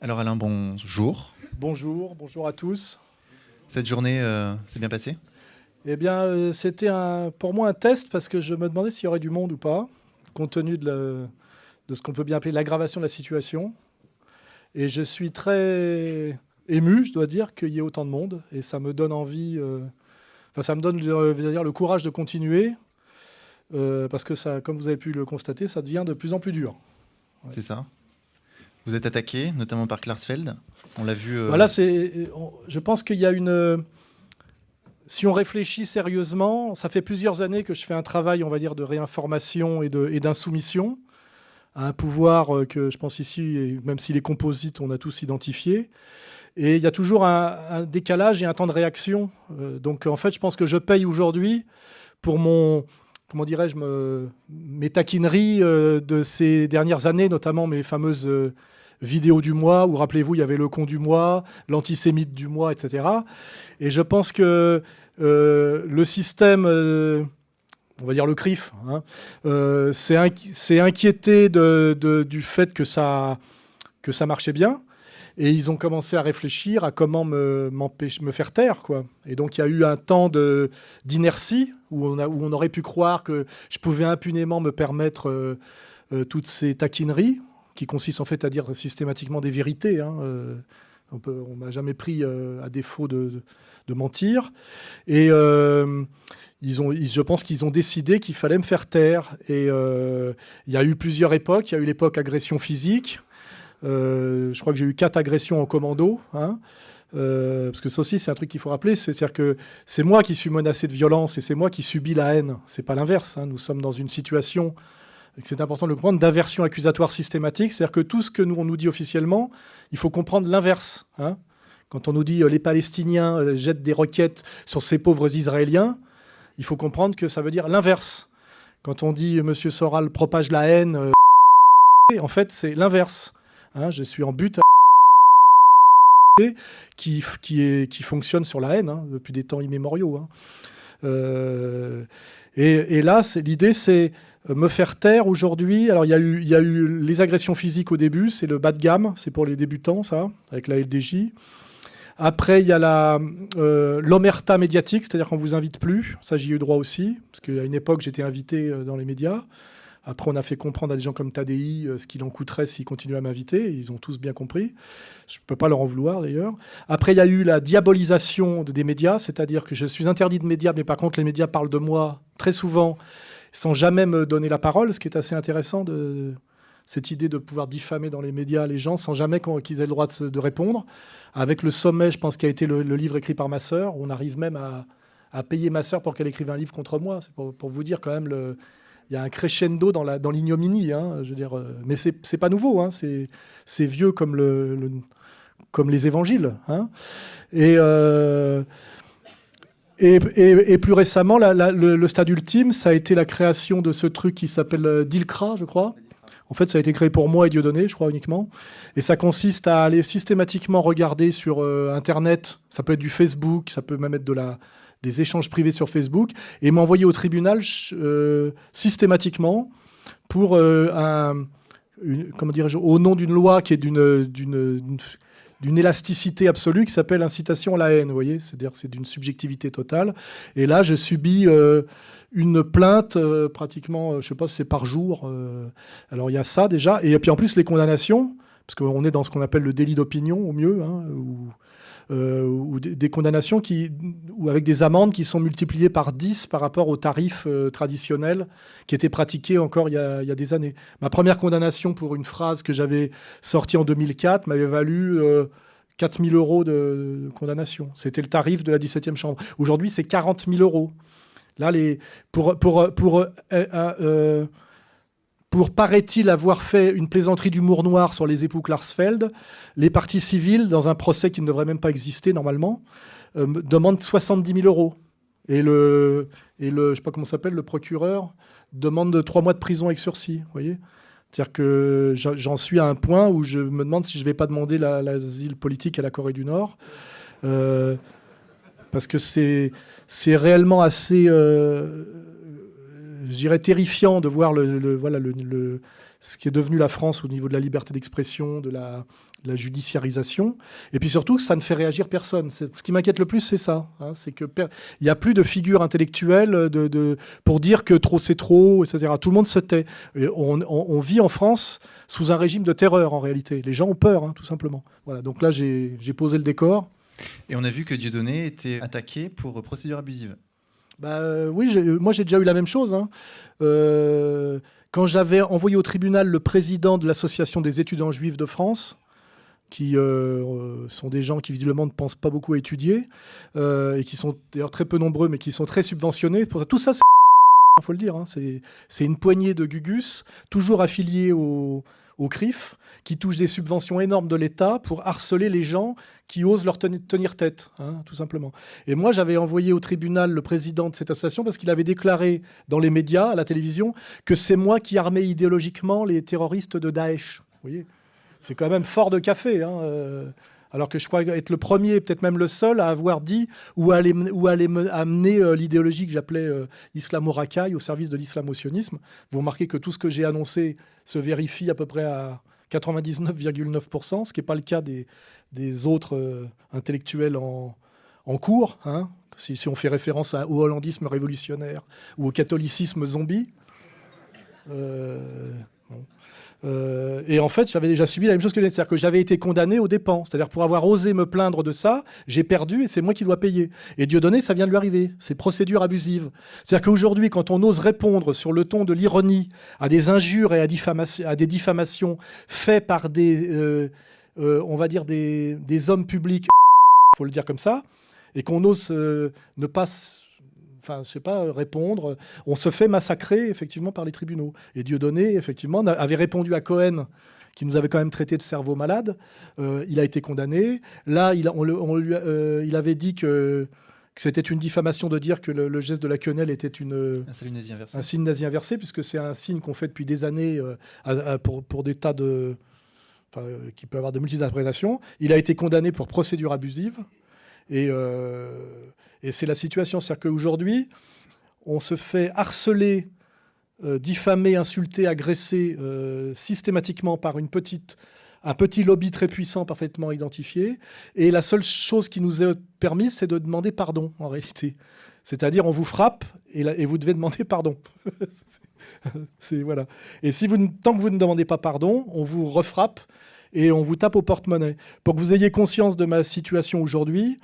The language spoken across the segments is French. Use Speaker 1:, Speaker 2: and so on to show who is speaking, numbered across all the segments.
Speaker 1: Alors Alain, bonjour.
Speaker 2: Bonjour à tous.
Speaker 1: Cette journée s'est bien passée?
Speaker 2: Eh bien, c'était pour moi un test parce que je me demandais s'il y aurait du monde ou pas, compte tenu de ce qu'on peut bien appeler l'aggravation de la situation. Et je suis très ému, je dois dire, qu'il y ait autant de monde. Et ça me donne envie, ça me donne le courage de continuer, parce que ça, comme vous avez pu le constater, ça devient de plus en plus dur.
Speaker 1: Ouais. C'est ça. Vous êtes attaqué, notamment par Klarsfeld. On l'a vu.
Speaker 2: Voilà, je pense qu'il y a une. Si on réfléchit sérieusement, ça fait plusieurs années que je fais un travail, on va dire, de réinformation et d'insoumission à un pouvoir que je pense ici, même s'il est composite, on a tous identifié. Et il y a toujours un décalage et un temps de réaction. Donc en fait, je pense que je paye aujourd'hui pour comment dirais-je, mes taquineries de ces dernières années, notamment mes fameuses vidéos du mois, où rappelez-vous, il y avait le con du mois, l'antisémite du mois, etc. Et je pense que le système, on va dire le CRIF, hein, s'est inquiété du fait que ça marchait bien. Et ils ont commencé à réfléchir à comment me faire taire, quoi. Et donc, il y a eu un temps d'inertie où on aurait pi croire que je pouvais impunément me permettre toutes ces taquineries qui consistent en fait à dire systématiquement des vérités. Hein. On m'a jamais pris à défaut de mentir. Et je pense qu'ils ont décidé qu'il fallait me faire taire. Et il y a eu plusieurs époques. Il y a eu l'époque agression physique. Je crois que j'ai eu 4 agressions en commando, hein, parce que ça aussi c'est un truc qu'il faut rappeler, c'est-à-dire que c'est moi qui suis menacé de violence et c'est moi qui subis la haine, c'est pas l'inverse, hein. Nous sommes dans une situation, et c'est important de le comprendre, d'aversion accusatoire systématique, c'est-à-dire que tout ce que on nous dit officiellement, il faut comprendre l'inverse, hein. Quand on nous dit les Palestiniens jettent des roquettes sur ces pauvres Israéliens, il faut comprendre que ça veut dire l'inverse. Quand on dit M. Soral propage la haine, en fait c'est l'inverse. Hein, je suis en but à qui fonctionne sur la haine, hein, depuis des temps immémoriaux. Hein. Et là, l'idée, c'est me faire taire aujourd'hui. Alors, il y a eu les agressions physiques au début, c'est le bas de gamme, c'est pour les débutants, ça, avec la LDJ. Après, il y a l'omerta médiatique, c'est-à-dire qu'on ne vous invite plus. Ça, j'y ai eu droit aussi, parce qu'à une époque, j'étais invité dans les médias. Après, on a fait comprendre à des gens comme Tadei ce qu'il en coûterait s'ils continuaient à m'inviter. Ils ont tous bien compris. Je ne peux pas leur en vouloir, d'ailleurs. Après, il y a eu la diabolisation des médias, c'est-à-dire que je suis interdit de médias, mais par contre, les médias parlent de moi très souvent sans jamais me donner la parole, ce qui est assez intéressant, cette idée de pouvoir diffamer dans les médias les gens sans jamais qu'ils aient le droit de répondre. Avec le sommet, je pense, qui a été le livre écrit par ma sœur. On arrive même à payer ma sœur pour qu'elle écrive un livre contre moi. C'est pour vous dire quand même il y a un crescendo dans l'ignominie, hein, je veux dire, mais c'est pas nouveau, hein, c'est vieux comme les évangiles. Hein, et plus récemment, le stade ultime, ça a été la création de ce truc qui s'appelle DILCRA, je crois. En fait, ça a été créé pour moi et Dieudonné, je crois, uniquement. Et ça consiste à aller systématiquement regarder sur Internet, ça peut être du Facebook, ça peut même être des échanges privés sur Facebook, et m'envoyer au tribunal systématiquement pour, comment dirais-je, au nom d'une loi qui est d'une élasticité absolue, qui s'appelle incitation à la haine, vous voyez, c'est-à-dire c'est d'une subjectivité totale. Et là, je subis une plainte pratiquement, je ne sais pas si c'est par jour. Alors il y a ça déjà, et puis en plus les condamnations, parce qu'on est dans ce qu'on appelle le délit d'opinion au mieux, hein, ou des condamnations avec des amendes qui sont multipliées par 10 par rapport aux tarifs traditionnels qui étaient pratiqués encore il y a des années. Ma première condamnation pour une phrase que j'avais sortie en 2004 m'avait valu 4 000 euros de condamnation. C'était le tarif de la 17e chambre. Aujourd'hui, c'est 40 000 euros. Là, pour paraît-il avoir fait une plaisanterie d'humour noir sur les époux Klarsfeld, les parties civiles, dans un procès qui ne devrait même pas exister normalement, demandent 70 000 euros. Et je sais pas comment ça s'appelle, le procureur demande 3 mois de prison avec sursis. Vous voyez ? C'est-à-dire que j'en suis à un point où je me demande si je ne vais pas demander l'asile politique à la Corée du Nord. Parce que c'est réellement assez, je dirais, terrifiant de voir ce qui est devenu la France au niveau de la liberté d'expression, de la judiciarisation. Et puis surtout, ça ne fait réagir personne. Ce qui m'inquiète le plus, c'est ça. Hein, c'est qu'il n'y a plus de figure intellectuelle pour dire que trop, c'est trop, etc. Tout le monde se tait. Et on vit en France sous un régime de terreur, en réalité. Les gens ont peur, hein, tout simplement. Voilà, donc là, j'ai posé le décor.
Speaker 1: Et on a vu que Dieudonné était attaqué pour procédure abusive.
Speaker 2: Oui, moi j'ai déjà eu la même chose. Hein. Quand j'avais envoyé au tribunal le président de l'Association des étudiants juifs de France, qui sont des gens qui visiblement ne pensent pas beaucoup à étudier, et qui sont d'ailleurs très peu nombreux, mais qui sont très subventionnés. Pour ça, tout ça, il faut le dire, hein, c'est une poignée de gugus, toujours affiliés au CRIF, qui touchent des subventions énormes de l'État pour harceler les gens qui osent leur tenir tête, hein, tout simplement. Et moi, j'avais envoyé au tribunal le président de cette association parce qu'il avait déclaré dans les médias, à la télévision, que c'est moi qui armais idéologiquement les terroristes de Daesh. Vous voyez ? C'est quand même fort de café, hein, alors que je crois être le premier, peut-être même le seul, à avoir dit ou à amener l'idéologie que j'appelais islamo-racaille au service de l'islamo-sionisme. Vous remarquez que tout ce que j'ai annoncé se vérifie à peu près à 99,9%, ce qui n'est pas le cas des autres intellectuels en cours, hein, si on fait référence au hollandisme révolutionnaire ou au catholicisme zombie. Et en fait, j'avais déjà subi la même chose que lui. C'est-à-dire que j'avais été condamné aux dépens. C'est-à-dire pour avoir osé me plaindre de ça, j'ai perdu et c'est moi qui dois payer. Et Dieudonné, ça vient de lui arriver. C'est procédure abusive. C'est-à-dire qu'aujourd'hui, quand on ose répondre sur le ton de l'ironie à des injures et à des diffamations faites par on va dire des hommes publics, il faut le dire comme ça, et qu'on ose ne pas... Enfin, je sais pas, répondre. On se fait massacrer, effectivement, par les tribunaux. Et Dieudonné, effectivement, avait répondu à Cohen, qui nous avait quand même traité de cerveau malade. Il a été condamné. Là, il avait dit que c'était une diffamation de dire que le geste de la quenelle était un signe nazi inversé, puisque c'est un signe qu'on fait depuis des années pour des tas de... Enfin, qui peut avoir de multiples interprétations. Il a été condamné pour procédure abusive. Et c'est la situation. C'est-à-dire qu'aujourd'hui, on se fait harceler, diffamer, insulter, agresser systématiquement par un petit lobby très puissant, parfaitement identifié. Et la seule chose qui nous est permise, c'est de demander pardon, en réalité. C'est-à-dire, on vous frappe et vous devez demander pardon. Voilà. Et tant que vous ne demandez pas pardon, on vous refrappe et on vous tape au porte-monnaie. Pour que vous ayez conscience de ma situation aujourd'hui,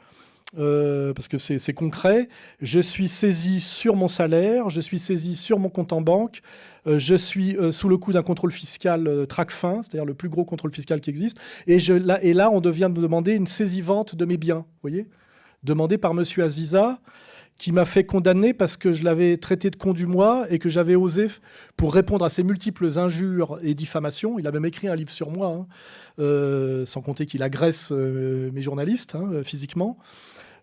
Speaker 2: parce que c'est concret, je suis saisi sur mon salaire, je suis saisi sur mon compte en banque, je suis sous le coup d'un contrôle fiscal Tracfin, c'est-à-dire le plus gros contrôle fiscal qui existe, et là, on vient de me demander une saisie-vente de mes biens, vous voyez, demandée par M. Aziza, qui m'a fait condamner parce que je l'avais traité de con du mois et que j'avais osé, pour répondre à ses multiples injures et diffamations, il a même écrit un livre sur moi, hein, sans compter qu'il agresse mes journalistes, hein, physiquement.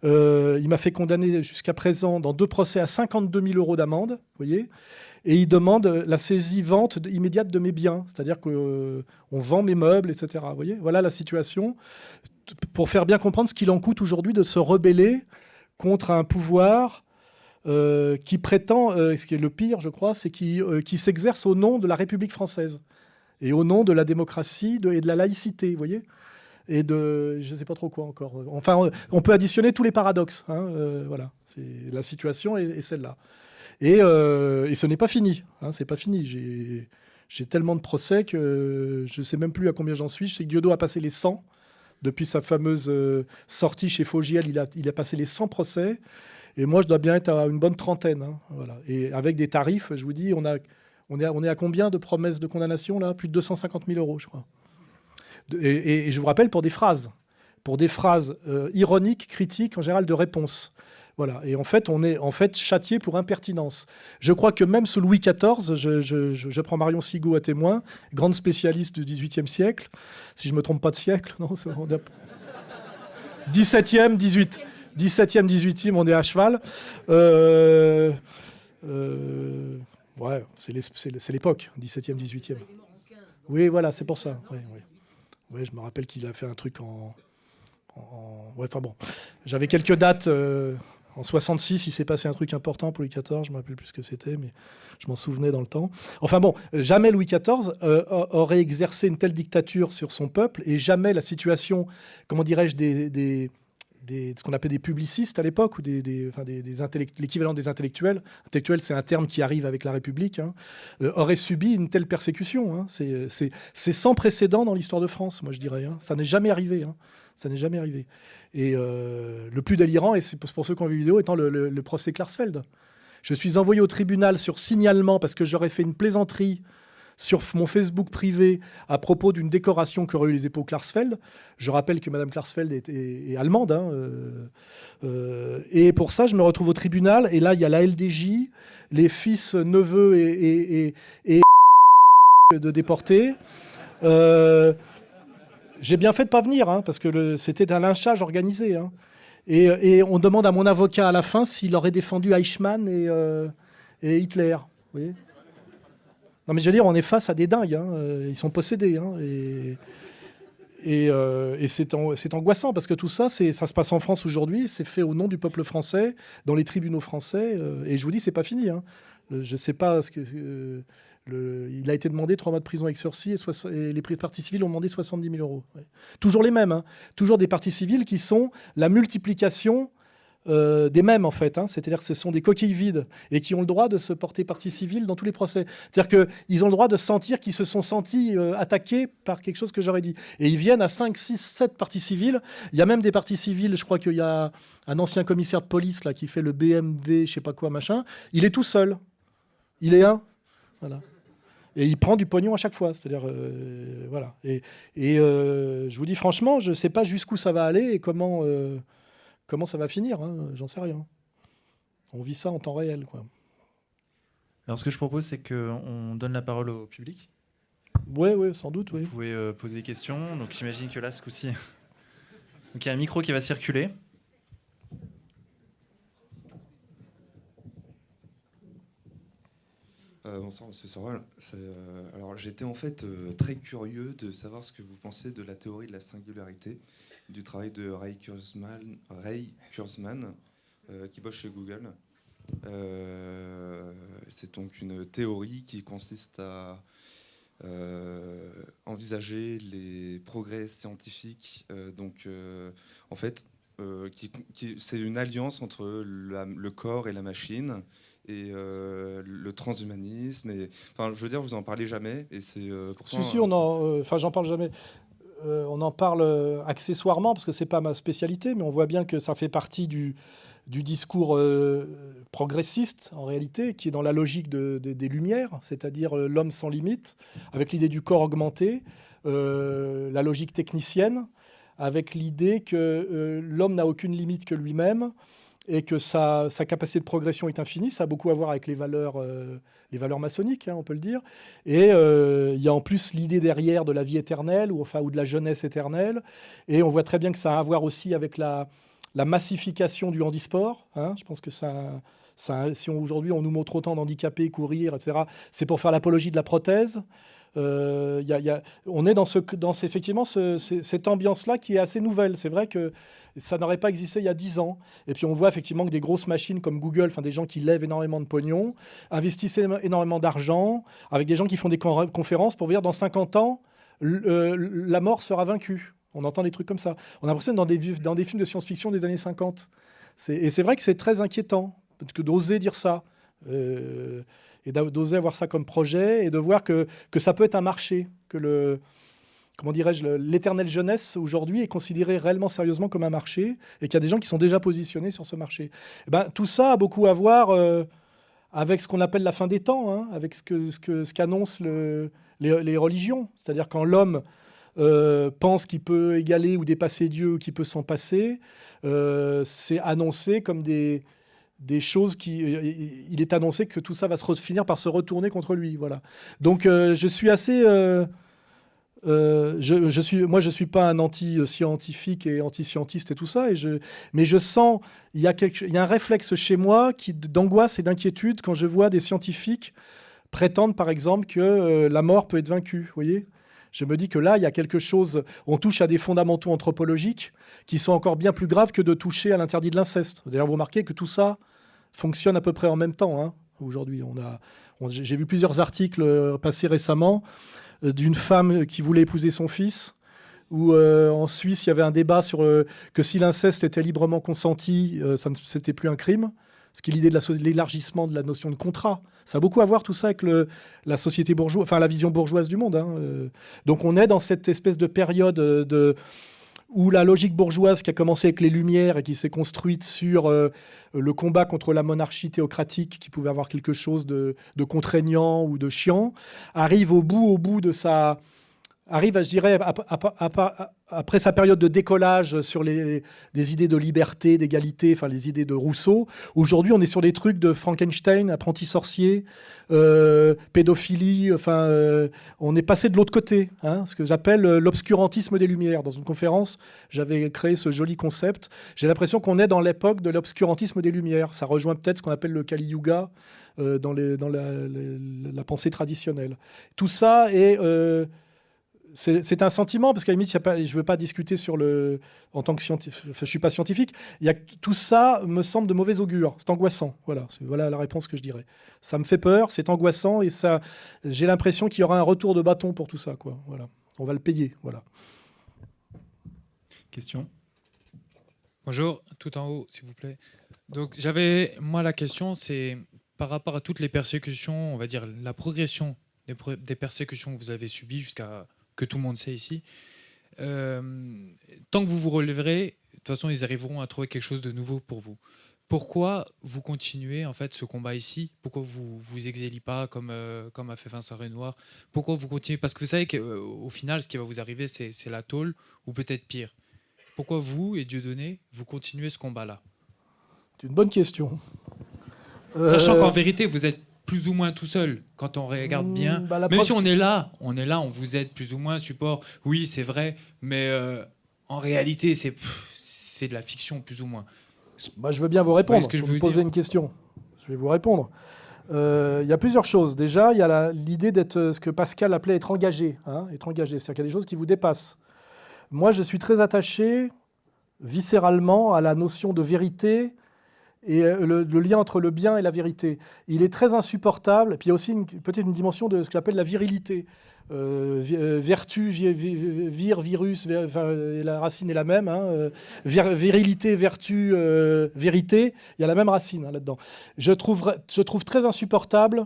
Speaker 2: Il m'a fait condamner jusqu'à présent dans 2 procès à 52 000 euros d'amende, vous voyez, et il demande la saisie-vente immédiate de mes biens, c'est-à-dire qu'on vend mes meubles, etc. Vous voyez, voilà la situation, pour faire bien comprendre ce qu'il en coûte aujourd'hui de se rebeller contre un pouvoir qui prétend, ce qui est le pire, je crois, c'est qui s'exerce au nom de la République française et au nom de la démocratie et de la laïcité, vous voyez, et de je ne sais pas trop quoi encore. Enfin, on peut additionner tous les paradoxes. Hein, voilà, la situation est celle-là. Et ce n'est pas fini. Hein, c'est pas fini. J'ai tellement de procès que je ne sais même plus à combien j'en suis. Je sais que Dieudo a passé les 100. Depuis sa fameuse sortie chez Fogiel, il a passé les 100 procès. Et moi, je dois bien être à une bonne trentaine. Hein, voilà. Et avec des tarifs, je vous dis, on est à combien de promesses de condamnation là? Plus de 250 000 euros, je crois. Et je vous rappelle, pour des phrases. pour des phrases ironiques, critiques, en général de réponse. Voilà. Et en fait, on est châtié pour impertinence. Je crois que même sous Louis XIV, je prends Marion Sigaud à témoin, grande spécialiste du XVIIIe siècle, si je ne me trompe pas de siècle, non, XVIIe, XVIIIe, on est à cheval. Ouais, c'est l'époque, XVIIe, XVIIIe. Oui, voilà, c'est pour ça. Ouais, je me rappelle qu'il a fait un truc ouais, enfin bon. J'avais quelques dates. En 66, il s'est passé un truc important pour Louis XIV. Je ne me rappelle plus ce que c'était, mais je m'en souvenais dans le temps. Enfin bon, jamais Louis XIV aurait exercé une telle dictature sur son peuple, et jamais la situation, comment dirais-je, ce qu'on appelait des publicistes à l'époque, ou l'équivalent des intellectuels. Intellectuel, c'est un terme qui arrive avec la République, hein, aurait subi une telle persécution. Hein. C'est sans précédent dans l'histoire de France, moi je dirais. Hein. Ça n'est jamais arrivé. Hein. Ça n'est jamais arrivé. Et le plus délirant, et c'est pour ceux qui ont vu la vidéo, étant le procès Klarsfeld. Je suis envoyé au tribunal sur signalement parce que j'aurais fait une plaisanterie sur mon Facebook privé à propos d'une décoration qu'auraient eu les époux Klarsfeld. Je rappelle que Madame Klarsfeld est allemande. Hein, et pour ça, je me retrouve au tribunal. Et là, il y a la LDJ, les fils, neveux et de déportés. J'ai bien fait de ne pas venir, hein, parce que c'était un lynchage organisé. Hein. Et on demande à mon avocat à la fin s'il aurait défendu Eichmann et Hitler. Vous voyez ? Non, mais je veux dire, on est face à des dingues. Hein. Ils sont possédés. Hein, et c'est angoissant, parce que tout ça, ça se passe en France aujourd'hui. C'est fait au nom du peuple français, dans les tribunaux français. Et je vous dis, c'est pas fini. Hein. Je ne sais pas ce que... il a été demandé 3 mois de prison avec sursis, et les parties civiles ont demandé 70 000 euros. Ouais. Toujours les mêmes, hein. Toujours des parties civiles qui sont la multiplication des mêmes, en fait. Hein. C'est-à-dire que ce sont des coquilles vides et qui ont le droit de se porter partie civile dans tous les procès. C'est-à-dire qu'ils ont le droit de sentir qu'ils se sont sentis attaqués par quelque chose que j'aurais dit. Et ils viennent à 5, 6, 7 parties civiles. Il y a même des parties civiles, je crois qu'il y a un ancien commissaire de police là, qui fait le BMW, je sais pas quoi, machin. Il est tout seul. Il est un. Voilà. Et il prend du pognon à chaque fois. C'est-à-dire, voilà. Et je vous dis franchement, je ne sais pas jusqu'où ça va aller et comment ça va finir. Hein. J'en sais rien. On vit ça en temps réel, quoi.
Speaker 1: Alors, ce que je propose, c'est qu'on donne la parole au public.
Speaker 2: Oui, sans doute.
Speaker 1: Vous
Speaker 2: oui.
Speaker 1: pouvez poser des questions. Donc, j'imagine que là, ce coup-ci... Donc, il y a un micro qui va circuler.
Speaker 3: Bonsoir, Monsieur Sorel. Alors, j'étais en fait très curieux de savoir ce que vous pensez de la théorie de la singularité, du travail de Ray Kurzman, qui bosse chez Google. C'est donc une théorie qui consiste à envisager les progrès scientifiques. En fait, c'est une alliance entre le corps et la machine, et le transhumanisme. Enfin, je veux dire, vous en parlez jamais, et c'est pourtant...
Speaker 2: Si, j'en parle jamais. On en parle accessoirement, parce que c'est pas ma spécialité, mais on voit bien que ça fait partie du discours progressiste, en réalité, qui est dans la logique des Lumières, c'est-à-dire l'homme sans limite, avec l'idée du corps augmenté, la logique technicienne, avec l'idée que l'homme n'a aucune limite que lui-même, et que sa capacité de progression est infinie. Ça a beaucoup à voir avec les valeurs maçonniques, hein, on peut le dire. Et il y a en plus l'idée derrière de la vie éternelle, ou de la jeunesse éternelle. Et on voit très bien que ça a à voir aussi avec la massification du handisport. Hein. Je pense que si aujourd'hui on nous montre autant d'handicapés courir, etc., c'est pour faire l'apologie de la prothèse. On est dans effectivement cette ambiance-là qui est assez nouvelle. C'est vrai que ça n'aurait pas existé il y a 10 ans. Et puis on voit effectivement que des grosses machines comme Google, des gens qui lèvent énormément de pognon, investissent énormément d'argent, avec des gens qui font des conférences pour dire dans 50 ans, la mort sera vaincue. On entend des trucs comme ça. On a l'impression dans des films de science-fiction des années 50. Et c'est vrai que c'est très inquiétant d'oser dire ça. Et d'oser avoir ça comme projet, et de voir que ça peut être un marché, que l'éternelle jeunesse aujourd'hui est considérée réellement sérieusement comme un marché, et qu'il y a des gens qui sont déjà positionnés sur ce marché. Et tout ça a beaucoup à voir avec ce qu'on appelle la fin des temps, hein, avec ce qu'annoncent les religions. C'est-à-dire quand l'homme pense qu'il peut égaler ou dépasser Dieu ou qu'il peut s'en passer, c'est annoncé comme des choses il est annoncé que tout ça va finir par se retourner contre lui. Voilà. Donc je suis assez... moi, je suis pas un anti-scientifique et anti-scientiste et tout ça, mais je sens, il y a un réflexe chez moi d'angoisse et d'inquiétude quand je vois des scientifiques prétendre, par exemple, que la mort peut être vaincue. Vous voyez ? Je me dis que là, il y a quelque chose, on touche à des fondamentaux anthropologiques qui sont encore bien plus graves que de toucher à l'interdit de l'inceste. D'ailleurs, vous remarquez que tout ça fonctionne à peu près en même temps. Hein. Aujourd'hui, j'ai vu plusieurs articles passer récemment d'une femme qui voulait épouser son fils, où en Suisse, il y avait un débat sur que si l'inceste était librement consenti, c'était plus un crime. Ce qui est l'idée de l'élargissement de la notion de contrat. Ça a beaucoup à voir tout ça avec la société bourgeoise, enfin la vision bourgeoise du monde. Hein. Donc on est dans cette espèce de période où la logique bourgeoise qui a commencé avec les Lumières et qui s'est construite sur le combat contre la monarchie théocratique qui pouvait avoir quelque chose de contraignant ou de chiant, arrive au bout de sa... arrive, je dirais, après sa période de décollage sur des idées de liberté, d'égalité, enfin les idées de Rousseau. Aujourd'hui, on est sur des trucs de Frankenstein, apprenti sorcier, pédophilie. On est passé de l'autre côté, hein, ce que j'appelle l'obscurantisme des Lumières. Dans une conférence, j'avais créé ce joli concept. J'ai l'impression qu'on est dans l'époque de l'obscurantisme des Lumières. Ça rejoint peut-être ce qu'on appelle le Kali Yuga dans la pensée traditionnelle. Tout ça est... c'est un sentiment, parce qu'à la limite, je ne veux pas discuter en tant que scientifique, je ne suis pas scientifique, tout ça me semble de mauvais augure, c'est angoissant, voilà la réponse que je dirais. Ça me fait peur, c'est angoissant, et j'ai l'impression qu'il y aura un retour de bâton pour tout ça, quoi. Voilà. On va le payer, voilà.
Speaker 1: Question ?
Speaker 4: Bonjour, tout en haut, s'il vous plaît. Donc, moi, la question, c'est par rapport à toutes les persécutions, on va dire la progression des persécutions que vous avez subies jusqu'à... que tout le monde sait ici, tant que vous vous relèverez, de toute façon, ils arriveront à trouver quelque chose de nouveau pour vous. Pourquoi vous continuez en fait ce combat ici ? Pourquoi vous vous exiliez pas comme a fait Vincent Renoir ? Pourquoi vous continuez ? Parce que vous savez qu'au final, ce qui va vous arriver, c'est la tôle, ou peut-être pire. Pourquoi vous et Dieudonné, vous continuez ce combat-là ?
Speaker 2: C'est une bonne question.
Speaker 4: Sachant qu'en vérité, vous êtes plus ou moins tout seul, quand on regarde bien. Même si on est là, on vous aide plus ou moins, support. Oui, c'est vrai, mais en réalité, c'est de la fiction, plus ou moins.
Speaker 2: Je veux bien vous répondre.
Speaker 4: Je
Speaker 2: vous poser une question. Je vais vous répondre. Il y a plusieurs choses. Déjà, il y a l'idée d'être ce que Pascal appelait être engagé. Hein, être engagé, c'est-à-dire qu'il y a des choses qui vous dépassent. Moi, je suis très attaché, viscéralement, à la notion de vérité et le lien entre le bien et la vérité. Il est très insupportable. Et puis il y a aussi peut-être une dimension de ce que j'appelle la virilité. Vertu, virus, la racine est la même. Hein, virilité, vertu, vérité, il y a la même racine, hein, là-dedans. Je trouve très insupportable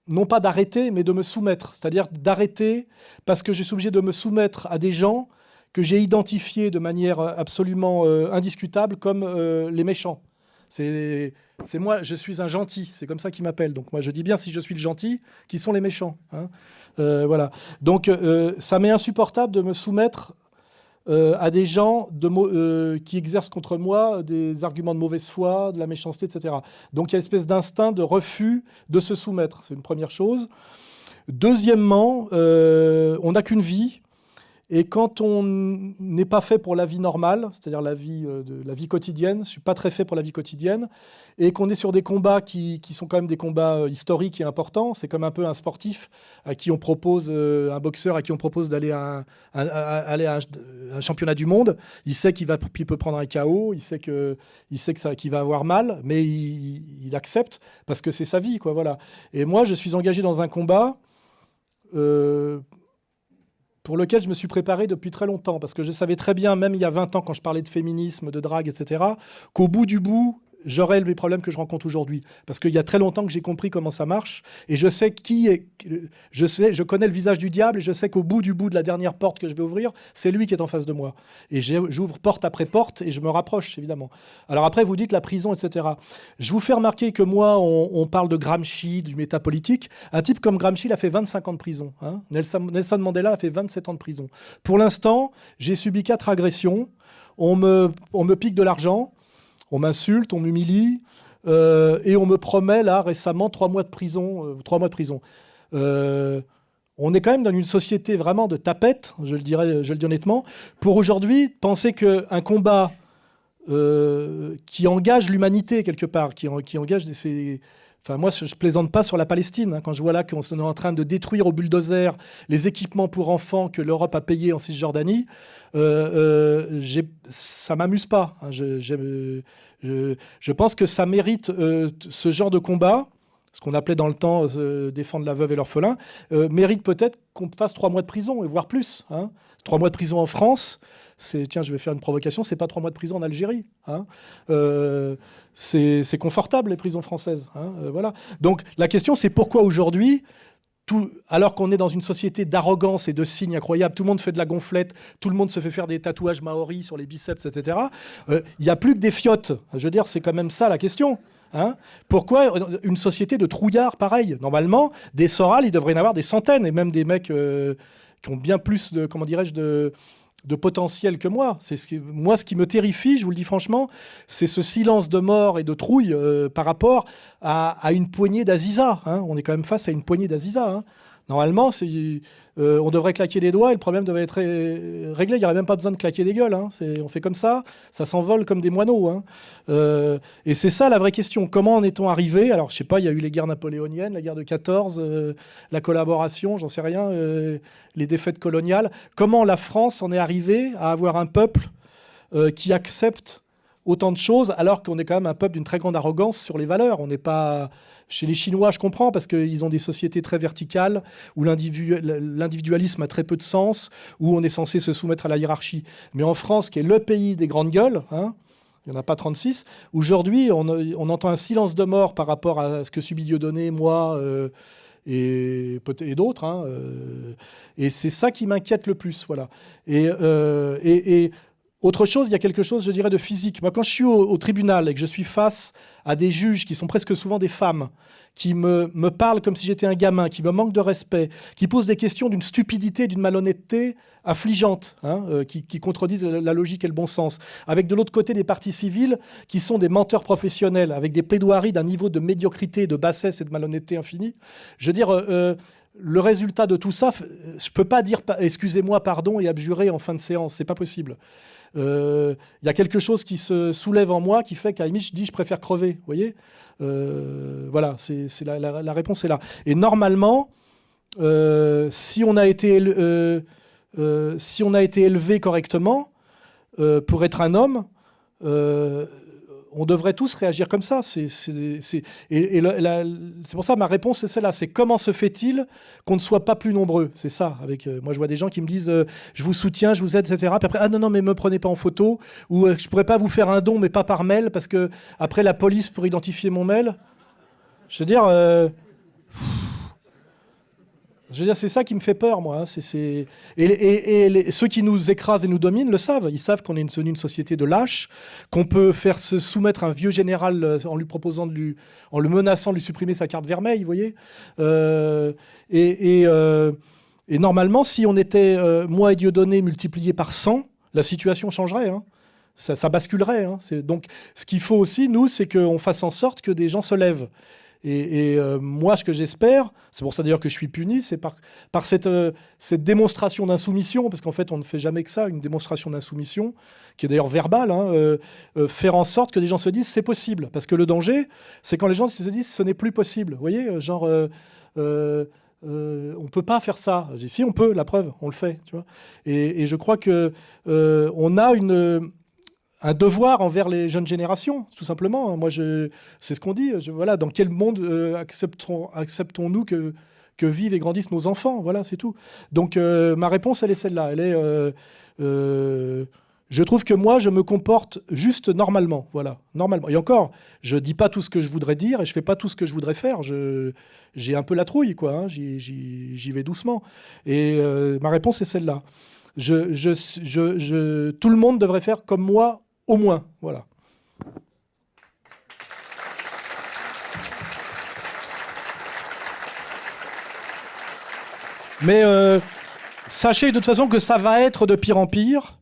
Speaker 2: non pas d'arrêter, mais de me soumettre. C'est-à-dire d'arrêter parce que je suis obligé de me soumettre à des gens que j'ai identifiés de manière absolument indiscutable comme les méchants. C'est moi, je suis un gentil, c'est comme ça qu'ils m'appellent. Donc moi, je dis bien, si je suis le gentil, qui sont les méchants. Hein. Voilà. Donc ça m'est insupportable de me soumettre à des gens qui exercent contre moi des arguments de mauvaise foi, de la méchanceté, etc. Donc il y a une espèce d'instinct de refus de se soumettre. C'est une première chose. Deuxièmement, on n'a qu'une vie. Et quand on n'est pas fait pour la vie normale, c'est-à-dire la vie quotidienne, je ne suis pas très fait pour la vie quotidienne, et qu'on est sur des combats qui sont quand même des combats historiques et importants, c'est comme un peu un sportif à qui on propose, un boxeur à qui on propose d'aller à un championnat du monde. Il sait qu'il peut prendre un KO, il sait qu'il va avoir mal, mais il accepte parce que c'est sa vie, quoi, voilà. Et moi, je suis engagé dans un combat pour lequel je me suis préparé depuis très longtemps, parce que je savais très bien, même il y a 20 ans, quand je parlais de féminisme, de drague, etc., qu'au bout du bout, j'aurais les problèmes que je rencontre aujourd'hui. Parce qu'il y a très longtemps que j'ai compris comment ça marche. Et je sais qui est. Je connais le visage du diable et je sais qu'au bout de la dernière porte que je vais ouvrir, c'est lui qui est en face de moi. Et j'ouvre porte après porte et je me rapproche, évidemment. Alors après, vous dites la prison, etc. Je vous fais remarquer que moi, on parle de Gramsci, du métapolitique. Un type comme Gramsci, il a fait 25 ans de prison. Hein. Nelson Mandela a fait 27 ans de prison. Pour l'instant, j'ai subi 4 agressions. On me pique de l'argent. On m'insulte, on m'humilie, et on me promet là récemment 3 mois de prison. 3 mois de prison. On est quand même dans une société vraiment de tapettes, je le dis honnêtement. Pour aujourd'hui, penser qu'un combat qui engage l'humanité quelque part, qui engage Enfin, moi, je plaisante pas sur la Palestine. Hein, quand je vois là qu'on est en train de détruire au bulldozer les équipements pour enfants que l'Europe a payés en Cisjordanie, ça m'amuse pas. Hein, je pense que ça mérite ce genre de combat, ce qu'on appelait dans le temps défendre la veuve et l'orphelin, mérite peut-être qu'on fasse 3 mois de prison, et voire plus. Hein. 3 mois de prison en France, tiens, je vais faire une provocation, c'est pas 3 mois de prison en Algérie. Hein. C'est confortable, les prisons françaises. Hein, voilà. Donc la question, c'est pourquoi aujourd'hui, alors qu'on est dans une société d'arrogance et de signes incroyables, tout le monde fait de la gonflette, tout le monde se fait faire des tatouages maoris sur les biceps, etc. Il n'y a plus que des fiottes. Je veux dire, c'est quand même ça la question. Hein. Pourquoi une société de trouillards pareil? Normalement, des Soral, il devrait y en avoir des centaines, et même des mecs qui ont bien plus de, comment dirais-je, de potentiel que moi. Moi, ce qui me terrifie, je vous le dis franchement, c'est ce silence de mort et de trouille par rapport à une poignée d'Aziza. Hein. On est quand même face à une poignée d'Aziza. Hein. Normalement, on devrait claquer des doigts et le problème devrait être réglé. Il n'y aurait même pas besoin de claquer des gueules. Hein. On fait comme ça s'envole comme des moineaux. Hein. Et c'est ça la vraie question. Comment en est-on arrivé? Alors, je ne sais pas, il y a eu les guerres napoléoniennes, la guerre de 14, la collaboration, j'en sais rien, les défaites coloniales. Comment la France en est arrivée à avoir un peuple qui accepte autant de choses alors qu'on est quand même un peuple d'une très grande arrogance sur les valeurs? On n'est pas... Chez les Chinois, je comprends, parce qu'ils ont des sociétés très verticales, où l'individualisme a très peu de sens, où on est censé se soumettre à la hiérarchie. Mais en France, qui est le pays des grandes gueules, hein, il n'y en a pas 36, aujourd'hui, on entend un silence de mort par rapport à ce que subit Dieudonné, moi, et d'autres. Hein, et c'est ça qui m'inquiète le plus. Voilà. Et autre chose, il y a quelque chose, je dirais, de physique. Moi, quand je suis au tribunal et que je suis face à des juges qui sont presque souvent des femmes, qui me parlent comme si j'étais un gamin, qui me manquent de respect, qui posent des questions d'une stupidité, d'une malhonnêteté affligeante, hein, qui contredisent la logique et le bon sens, avec de l'autre côté des parties civiles qui sont des menteurs professionnels, avec des plaidoiries d'un niveau de médiocrité, de bassesse et de malhonnêteté infinie. Je veux dire... le résultat de tout ça, je ne peux pas dire excusez-moi, pardon et abjurer en fin de séance, c'est pas possible. Il y a quelque chose qui se soulève en moi qui fait qu'à la limite je dis je préfère crever, vous voyez. Voilà, la réponse est là. Et normalement, si on a été élevé correctement pour être un homme, on devrait tous réagir comme ça. C'est pour ça que ma réponse, c'est celle-là. C'est comment se fait-il qu'on ne soit pas plus nombreux? C'est ça. Moi, je vois des gens qui me disent je vous soutiens, je vous aide, etc. Puis après, ah non, mais me prenez pas en photo. Ou je pourrais pas vous faire un don, mais pas par mail, parce que après la police pour identifier mon mail. Je veux dire... c'est ça qui me fait peur, moi. Hein. Et ceux qui nous écrasent et nous dominent le savent. Ils savent qu'on est une société de lâches, qu'on peut faire se soumettre un vieux général en lui proposant en le menaçant de lui supprimer sa carte vermeille, vous voyez. Et normalement, si on était, moi et Dieudonné, multipliés par 100, la situation changerait. Hein. Ça basculerait. Hein. Donc, ce qu'il faut aussi, nous, c'est qu'on fasse en sorte que des gens se lèvent. Et moi, ce que j'espère, c'est pour ça d'ailleurs que je suis puni, c'est par cette démonstration d'insoumission, parce qu'en fait, on ne fait jamais que ça, une démonstration d'insoumission, qui est d'ailleurs verbale, hein, faire en sorte que des gens se disent c'est possible. Parce que le danger, c'est quand les gens se disent ce n'est plus possible. Vous voyez, genre, on ne peut pas faire ça. Je dis, si, on peut, la preuve, on le fait. Tu vois. Et je crois qu'on a un devoir envers les jeunes générations, tout simplement. Moi, c'est ce qu'on dit. Voilà, dans quel monde acceptons-nous que vivent et grandissent nos enfants? Voilà, c'est tout. Donc, ma réponse, elle est celle-là. Elle est Je trouve que moi, je me comporte juste normalement. Voilà, normalement. Et encore, je dis pas tout ce que je voudrais dire et je fais pas tout ce que je voudrais faire. J'ai un peu la trouille, quoi. Hein. J'y vais doucement. Et ma réponse est celle-là. Tout le monde devrait faire comme moi, au moins. Voilà. Mais sachez de toute façon que ça va être de pire en pire.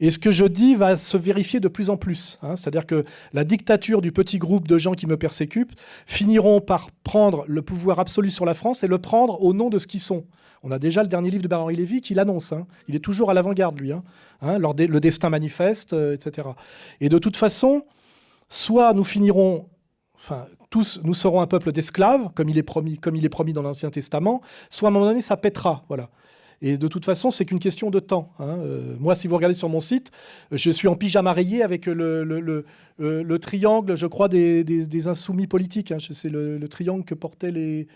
Speaker 2: Et ce que je dis va se vérifier de plus en plus. Hein. C'est-à-dire que la dictature du petit groupe de gens qui me persécutent finiront par prendre le pouvoir absolu sur la France et le prendre au nom de ce qu'ils sont. On a déjà le dernier livre de Bernard-Henri Lévy qui l'annonce. Hein. Il est toujours à l'avant-garde, lui. Hein. Le destin manifeste, etc. Et de toute façon, soit nous finirons... Enfin, tous, nous serons un peuple d'esclaves, comme il est promis dans l'Ancien Testament, soit à un moment donné, ça pètera. Voilà. Et de toute façon, c'est qu'une question de temps. Hein. Moi, si vous regardez sur mon site, je suis en pyjama rayé avec le triangle, je crois, des insoumis politiques. Hein. C'est le triangle que portaient les...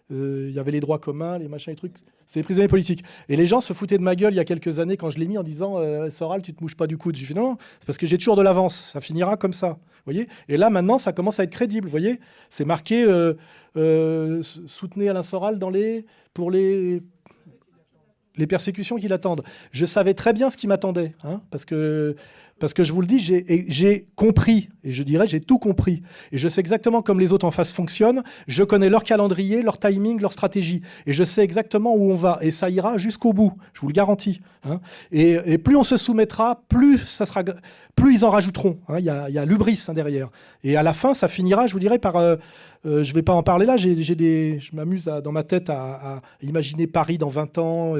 Speaker 2: Il y avait les droits communs, les machins, les trucs. C'est les prisonniers politiques. Et les gens se foutaient de ma gueule il y a quelques années quand je l'ai mis en disant Soral, tu te mouches pas du coude. Je dis non, c'est parce que j'ai toujours de l'avance. Ça finira comme ça. Voyez. Et là, maintenant, ça commence à être crédible. Voyez. C'est marqué soutenez Alain Soral pour les persécutions qui l'attendent. Je savais très bien ce qui m'attendait, hein, parce que je vous le dis, j'ai compris, et je dirais j'ai tout compris. Et je sais exactement comme les autres en face fonctionnent, je connais leur calendrier, leur timing, leur stratégie, et je sais exactement où on va, et ça ira jusqu'au bout, je vous le garantis. Hein. Et plus on se soumettra, plus ils en rajouteront. Hein. Il y a l'hubris derrière. Et à la fin, ça finira, je vous dirais, par... je ne vais pas en parler là, je m'amuse dans ma tête à imaginer Paris dans 20 ans,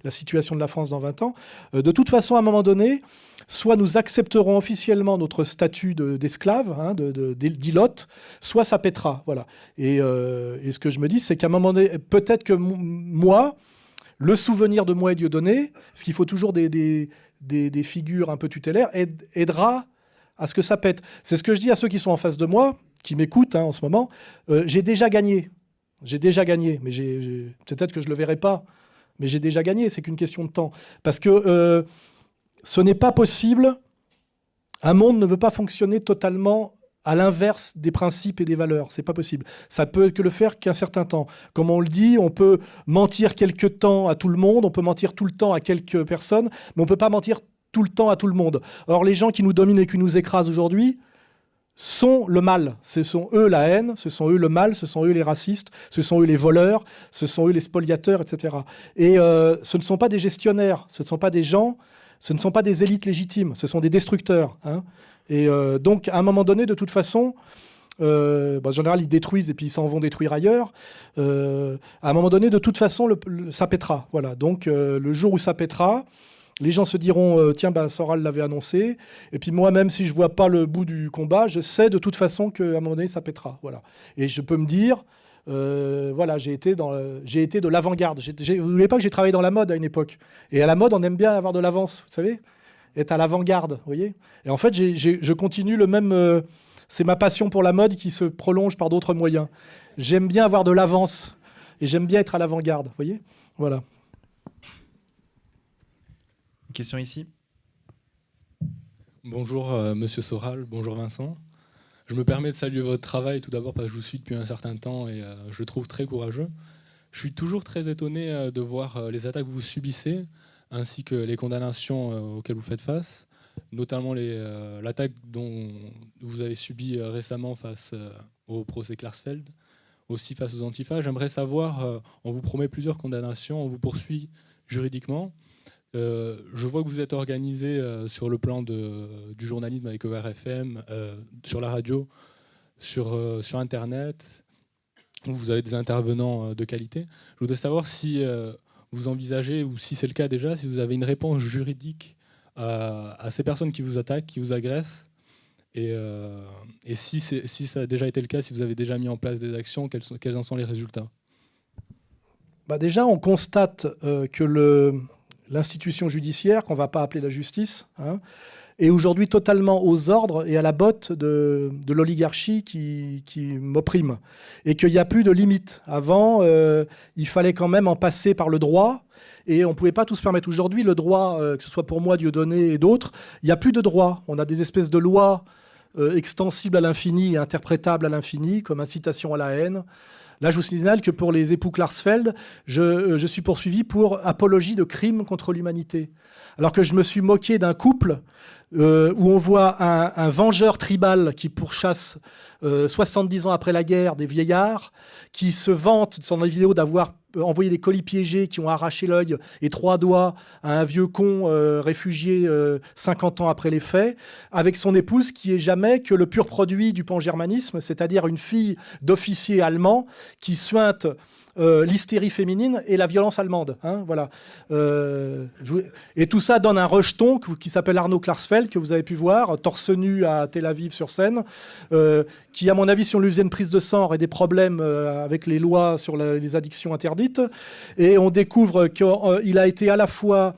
Speaker 2: la situation de la France dans 20 ans. De toute façon, à un moment donné, soit nous accepterons officiellement notre statut d'esclave, hein, d'ilote, soit ça pètera. Voilà. Et ce que je me dis, c'est qu'à un moment donné, peut-être que moi, le souvenir de moi et Dieudonné, parce qu'il faut toujours des figures un peu tutélaires, aidera à ce que ça pète. C'est ce que je dis à ceux qui sont en face de moi, qui m'écoutent hein, en ce moment. J'ai déjà gagné. Mais peut-être que je ne le verrai pas. Mais j'ai déjà gagné, c'est qu'une question de temps. Parce que ce n'est pas possible. Un monde ne peut pas fonctionner totalement à l'inverse des principes et des valeurs. C'est pas possible. Ça peut que le faire qu'un certain temps. Comme on le dit, on peut mentir quelque temps à tout le monde, on peut mentir tout le temps à quelques personnes, mais on ne peut pas mentir tout le temps à tout le monde. Or, les gens qui nous dominent et qui nous écrasent aujourd'hui sont le mal. Ce sont eux la haine, ce sont eux le mal, ce sont eux les racistes, ce sont eux les voleurs, ce sont eux les spoliateurs, etc. Et ce ne sont pas des gestionnaires, ce ne sont pas des gens, ce ne sont pas des élites légitimes, ce sont des destructeurs. Hein. Et donc, à un moment donné, de toute façon, en général, ils détruisent et puis ils s'en vont détruire ailleurs. À un moment donné, de toute façon, ça pètera. Voilà. Donc, le jour où ça pètera, les gens se diront tiens, Soral l'avait annoncé. Et puis moi, même si je ne vois pas le bout du combat, je sais de toute façon qu'à un moment donné, ça pètera. Voilà. Et je peux me dire, voilà, j'ai été de l'avant-garde. Vous n'oubliez pas que j'ai travaillé dans la mode à une époque. Et à la mode, on aime bien avoir de l'avance, vous savez, être à l'avant-garde, vous voyez. Et en fait, je continue le même... c'est ma passion pour la mode qui se prolonge par d'autres moyens. J'aime bien avoir de l'avance. Et j'aime bien être à l'avant-garde, vous voyez. Voilà.
Speaker 1: Une question ici.
Speaker 5: Bonjour Monsieur Soral, bonjour Vincent. Je me permets de saluer votre travail tout d'abord parce que je vous suis depuis un certain temps et je le trouve très courageux. Je suis toujours très étonné de voir les attaques que vous subissez ainsi que les condamnations auxquelles vous faites face, notamment l'attaque dont vous avez subi récemment face au procès Klarsfeld, aussi face aux Antifas. J'aimerais savoir, on vous promet plusieurs condamnations, on vous poursuit juridiquement. Je vois que vous êtes organisé sur le plan du journalisme avec ERFM, sur la radio, sur Internet, où vous avez des intervenants de qualité. Je voudrais savoir si vous envisagez, ou si c'est le cas déjà, si vous avez une réponse juridique à ces personnes qui vous attaquent, qui vous agressent, et si ça a déjà été le cas, si vous avez déjà mis en place des actions, quels en sont les résultats?
Speaker 2: Déjà, on constate que l'institution judiciaire, qu'on ne va pas appeler la justice, hein, est aujourd'hui totalement aux ordres et à la botte de l'oligarchie qui m'opprime. Et qu'il n'y a plus de limite. Avant, il fallait quand même en passer par le droit. et on ne pouvait pas tout se permettre. Aujourd'hui, le droit, que ce soit pour moi, Dieudonné et d'autres, il n'y a plus de droit. On a des espèces de lois extensibles à l'infini et interprétables à l'infini, comme incitation à la haine. Là, je vous signale que pour les époux Klarsfeld, je suis poursuivi pour apologie de crimes contre l'humanité. Alors que je me suis moqué d'un couple où on voit un vengeur tribal qui pourchasse 70 ans après la guerre des vieillards, qui se vante dans les vidéos d'avoir envoyé des colis piégés qui ont arraché l'œil et 3 doigts à un vieux con réfugié 50 ans après les faits, avec son épouse qui est jamais que le pur produit du pangermanisme, c'est-à-dire une fille d'officier allemand qui suinte l'hystérie féminine et la violence allemande. Hein, voilà. Et tout ça donne un rejeton qui s'appelle Arnaud Klarsfeld, que vous avez pu voir, torse nu à Tel Aviv sur scène, qui, à mon avis, si on lui faisait une prise de sang, aurait des problèmes avec les lois sur les addictions interdites. Et on découvre qu'il a été à la fois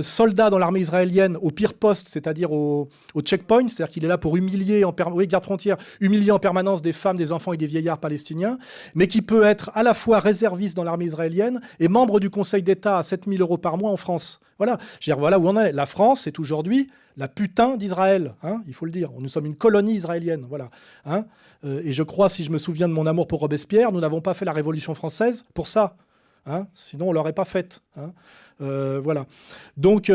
Speaker 2: soldat dans l'armée israélienne au pire poste, c'est-à-dire au checkpoint, c'est-à-dire qu'il est là pour humilier garde frontière, humilier en permanence des femmes, des enfants et des vieillards palestiniens, mais qui peut être à la fois réserviste dans l'armée israélienne et membre du Conseil d'État à 7 000 € par mois en France. Voilà, voilà où on est. La France est aujourd'hui la putain d'Israël, hein, il faut le dire. Nous sommes une colonie israélienne, voilà. Hein. Et je crois, si je me souviens de mon amour pour Robespierre, nous n'avons pas fait la Révolution française pour ça. Hein, sinon, on ne l'aurait pas faite. Hein. Voilà. Donc,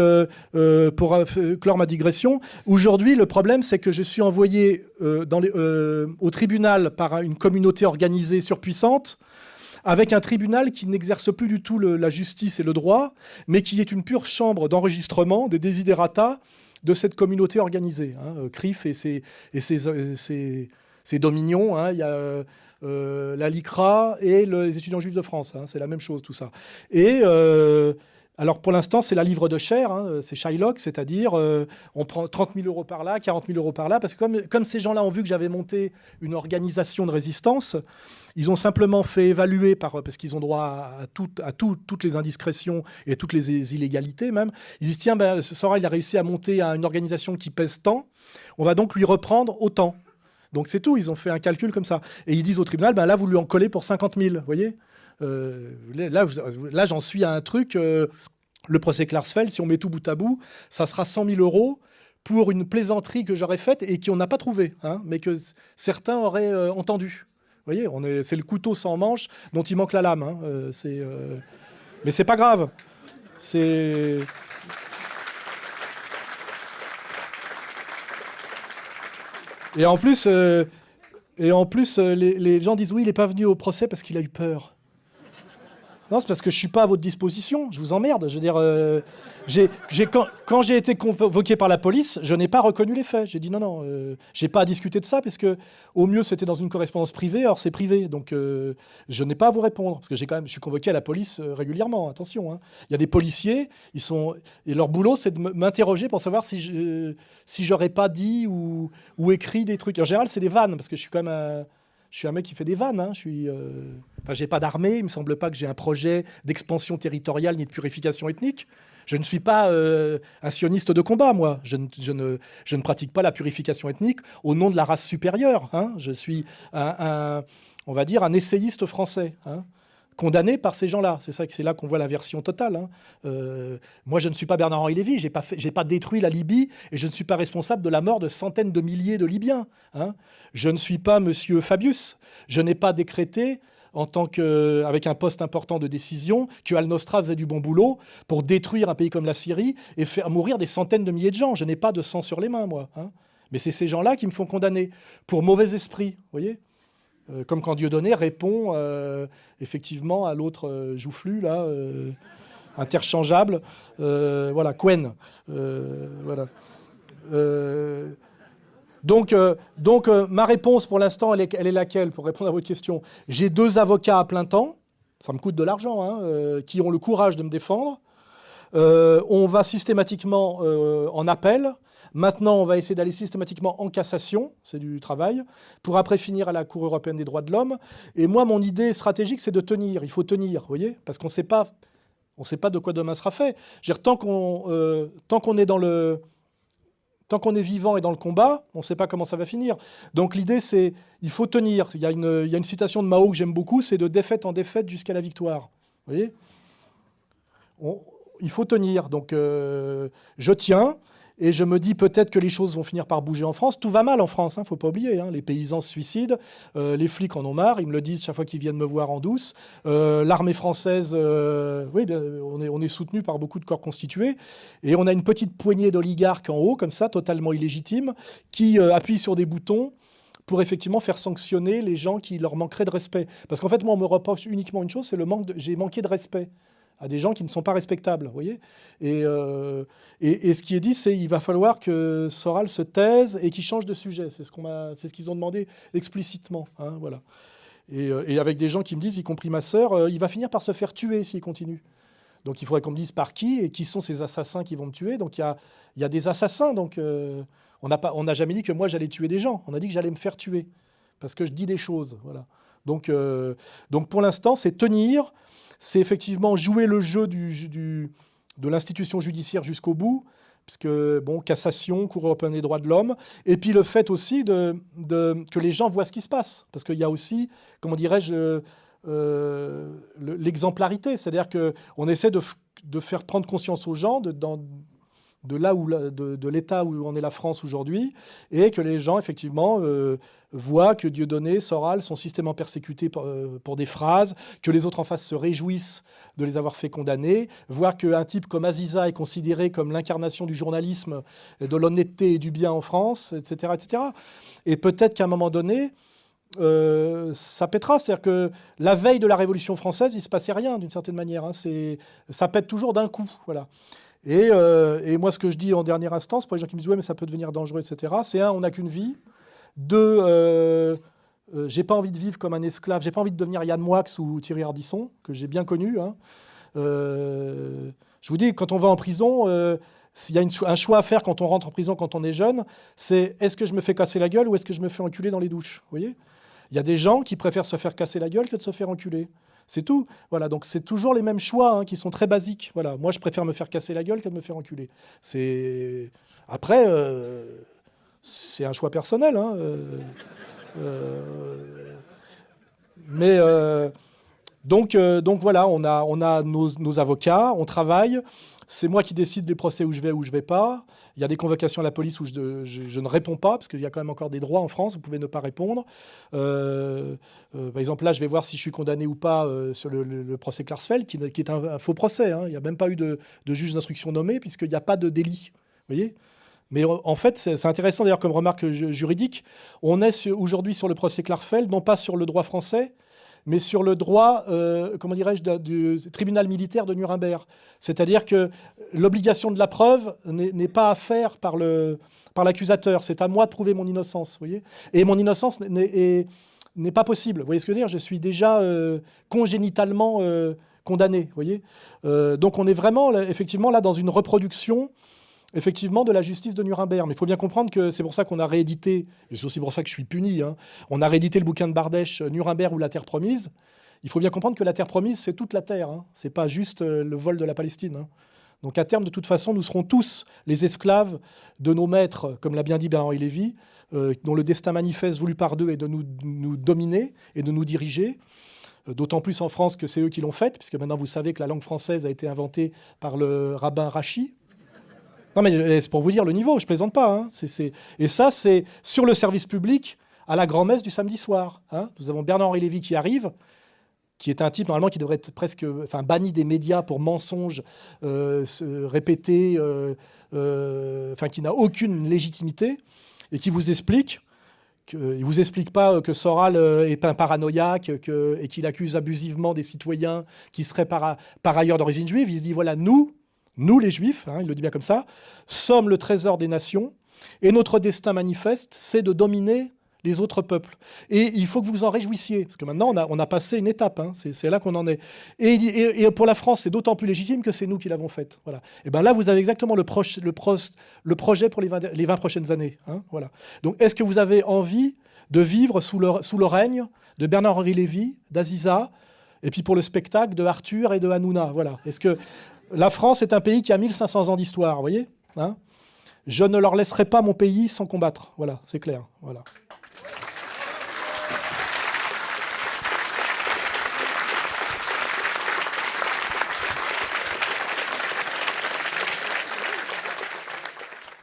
Speaker 2: pour clore ma digression, aujourd'hui, le problème, c'est que je suis envoyé au tribunal par une communauté organisée surpuissante, avec un tribunal qui n'exerce plus du tout la justice et le droit, mais qui est une pure chambre d'enregistrement des desiderata de cette communauté organisée. Hein. CRIF et ses dominions. Hein. Il y a la LICRA et les étudiants juifs de France. Hein. C'est la même chose, tout ça. Et alors, pour l'instant, c'est la livre de chair, hein, c'est Shylock, c'est-à-dire on prend 30 000 € par là, 40 000 € par là, parce que comme ces gens-là ont vu que j'avais monté une organisation de résistance, ils ont simplement fait évaluer, parce qu'ils ont droit à toutes les indiscrétions et toutes les illégalités même, ils disent, tiens, ben, Soral, il a réussi à monter une organisation qui pèse tant, on va donc lui reprendre autant. Donc c'est tout, ils ont fait un calcul comme ça. Et ils disent au tribunal, ben là, vous lui en collez pour 50 000, vous voyez. Là, j'en suis à un truc, le procès Klarsfeld, si on met tout bout à bout, ça sera 100 000 € pour une plaisanterie que j'aurais faite et qu'on n'a pas trouvée, hein, mais que certains auraient entendu. Vous voyez, c'est le couteau sans manche dont il manque la lame. Hein, mais c'est pas grave. Et en plus, les gens disent oui, il n'est pas venu au procès parce qu'il a eu peur. Non, c'est parce que je ne suis pas à votre disposition. Je vous emmerde. Je veux dire, quand j'ai été convoqué par la police, je n'ai pas reconnu les faits. J'ai dit non, je n'ai pas à discuter de ça parce que au mieux, c'était dans une correspondance privée. Alors, c'est privé. Donc, je n'ai pas à vous répondre. Parce que je suis convoqué à la police régulièrement. Attention. Hein. Il y a des policiers, et leur boulot, c'est de m'interroger pour savoir si j'aurais pas dit ou écrit des trucs. En général, c'est des vannes parce que je suis quand même je suis un mec qui fait des vannes. Hein. J'ai pas d'armée. Il me semble pas que j'ai un projet d'expansion territoriale ni de purification ethnique. Je ne suis pas un sioniste de combat, moi. Je ne pratique pas la purification ethnique au nom de la race supérieure. Hein. Je suis on va dire, un essayiste français. Hein. Condamné par ces gens-là. C'est là qu'on voit la version totale. Hein. Moi, je ne suis pas Bernard-Henri Lévy, j'ai pas détruit la Libye et je ne suis pas responsable de la mort de centaines de milliers de Libyens. Hein. Je ne suis pas Monsieur Fabius. Je n'ai pas décrété, avec un poste important de décision, que Al-Nosra faisait du bon boulot pour détruire un pays comme la Syrie et faire mourir des centaines de milliers de gens. Je n'ai pas de sang sur les mains, moi. Hein. Mais c'est ces gens-là qui me font condamner pour mauvais esprit, vous voyez. Comme quand Dieudonné répond effectivement à l'autre joufflu, là, interchangeable. Voilà, Quen. Voilà. Donc, ma réponse pour l'instant, elle est laquelle, pour répondre à votre question? J'ai 2 avocats à plein temps, ça me coûte de l'argent, hein, qui ont le courage de me défendre. On va systématiquement en appel. Maintenant, on va essayer d'aller systématiquement en cassation, c'est du travail, pour après finir à la Cour européenne des droits de l'homme. Et moi, mon idée stratégique, c'est de tenir. Il faut tenir, vous voyez, parce qu'on ne sait pas de quoi demain sera fait. Je veux dire, tant qu'on est vivant et dans le combat, on ne sait pas comment ça va finir. Donc l'idée, c'est il faut tenir. Il y a une citation de Mao que j'aime beaucoup, c'est de défaite en défaite jusqu'à la victoire. Vous voyez ? il faut tenir. Donc, je tiens. Et je me dis peut-être que les choses vont finir par bouger en France. Tout va mal en France, il ne faut pas oublier. Les paysans se suicident, les flics en ont marre, ils me le disent chaque fois qu'ils viennent me voir en douce. L'armée française, oui, on est soutenu par beaucoup de corps constitués. Et on a une petite poignée d'oligarques en haut, comme ça, totalement illégitimes, qui appuient sur des boutons pour effectivement faire sanctionner les gens qui leur manqueraient de respect. Parce qu'en fait, moi, on me reproche uniquement une chose, c'est j'ai manqué de respect à des gens qui ne sont pas respectables, vous voyez. Et ce qui est dit, c'est qu'il va falloir que Soral se taise et qu'il change de sujet. C'est ce qu'ils ont demandé explicitement. Voilà. Et avec des gens qui me disent, y compris ma sœur, il va finir par se faire tuer s'il continue. Donc il faudrait qu'on me dise par qui et qui sont ces assassins qui vont me tuer. Donc il y a des assassins. Donc on n'a jamais dit que moi j'allais tuer des gens. On a dit que j'allais me faire tuer parce que je dis des choses. Voilà. Donc pour l'instant, c'est tenir. C'est effectivement jouer le jeu de l'institution judiciaire jusqu'au bout, puisque, cassation, Cour européenne des droits de l'homme, et puis le fait aussi que les gens voient ce qui se passe, parce qu'il y a aussi, comment dirais-je, l'exemplarité, c'est-à-dire qu'on essaie de faire prendre conscience aux gens de l'état où en est la France aujourd'hui, et que les gens, effectivement, voient que Dieudonné, Soral sont systématiquement persécutés pour des phrases, que les autres en face se réjouissent de les avoir fait condamner, voir qu'un type comme Aziza est considéré comme l'incarnation du journalisme, de l'honnêteté et du bien en France, etc. etc. Et peut-être qu'à un moment donné, ça pètera. C'est-à-dire que la veille de la Révolution française, il ne se passait rien, d'une certaine manière. Ça pète toujours d'un coup, voilà. Et moi, ce que je dis en dernière instance, pour les gens qui me disent « ouais, mais ça peut devenir dangereux, etc. », c'est on n'a qu'une vie. Deux, j'ai pas envie de vivre comme un esclave. J'ai pas envie de devenir Yann Moix ou Thierry Ardisson, que j'ai bien connu. Je vous dis, quand on va en prison, il y a un choix à faire quand on rentre en prison, quand on est jeune. C'est est-ce que je me fais casser la gueule ou est-ce que je me fais enculer dans les douches, vous voyez ? Il y a des gens qui préfèrent se faire casser la gueule que de se faire enculer. C'est tout. Voilà, donc c'est toujours les mêmes choix qui sont très basiques. Voilà, moi, je préfère me faire casser la gueule que de me faire enculer. Après, c'est un choix personnel. Donc voilà, on a nos avocats, on travaille. C'est moi qui décide des procès où je vais pas. Il y a des convocations à la police où je ne réponds pas, parce qu'il y a quand même encore des droits en France, vous pouvez ne pas répondre. Par exemple, là, je vais voir si je suis condamné ou pas sur le procès Klarsfeld, qui est un faux procès. Il n'y a même pas eu de juge d'instruction nommé, puisqu'il n'y a pas de délit. Vous voyez ? Mais en fait, c'est intéressant d'ailleurs comme remarque juridique. On est aujourd'hui sur le procès Klarsfeld, non pas sur le droit français, mais sur le droit, comment dirais-je, du tribunal militaire de Nuremberg. C'est-à-dire que l'obligation de la preuve n'est pas à faire par l'accusateur. C'est à moi de prouver mon innocence, vous voyez. Et mon innocence n'est pas possible. Vous voyez ce que je veux dire ? Je suis déjà congénitalement condamné, vous voyez. Donc on est vraiment, effectivement, là, dans une reproduction effectivement de la justice de Nuremberg. Mais il faut bien comprendre que c'est pour ça qu'on a réédité, et c'est aussi pour ça que je suis puni, on a réédité le bouquin de Bardèche, Nuremberg ou la Terre promise. Il faut bien comprendre que la Terre promise, c'est toute la Terre, c'est pas juste le vol de la Palestine. Donc à terme, de toute façon, nous serons tous les esclaves de nos maîtres, comme l'a bien dit Bernard-Henri Lévy, dont le destin manifeste voulu par d'eux est de nous dominer et de nous diriger. D'autant plus en France que c'est eux qui l'ont fait, puisque maintenant vous savez que la langue française a été inventée par le rabbin Rachi. Non, mais c'est pour vous dire le niveau, je plaisante pas. Et ça, c'est sur le service public à la grand-messe du samedi soir. Nous avons Bernard-Henri Lévy qui arrive, qui est un type normalement qui devrait être presque banni des médias pour mensonges répétés, qui n'a aucune légitimité, et qui vous explique. Il ne vous explique pas que Soral est un paranoïaque et qu'il accuse abusivement des citoyens qui seraient par ailleurs d'origine juive. Il dit voilà, nous les Juifs, il le dit bien comme ça, sommes le trésor des nations et notre destin manifeste, c'est de dominer les autres peuples. Et il faut que vous vous en réjouissiez, parce que maintenant, on a passé une étape, c'est là qu'on en est. Et pour la France, c'est d'autant plus légitime que c'est nous qui l'avons faite. Voilà. Et bien là, vous avez exactement le projet pour les 20 prochaines années. Voilà. Donc, est-ce que vous avez envie de vivre sous le règne de Bernard-Henri Lévy, d'Aziza, et puis pour le spectacle de Arthur et de Hanouna. Voilà. Est-ce que la France est un pays qui a 1500 ans d'histoire, vous voyez, je ne leur laisserai pas mon pays sans combattre. Voilà, c'est clair. Voilà.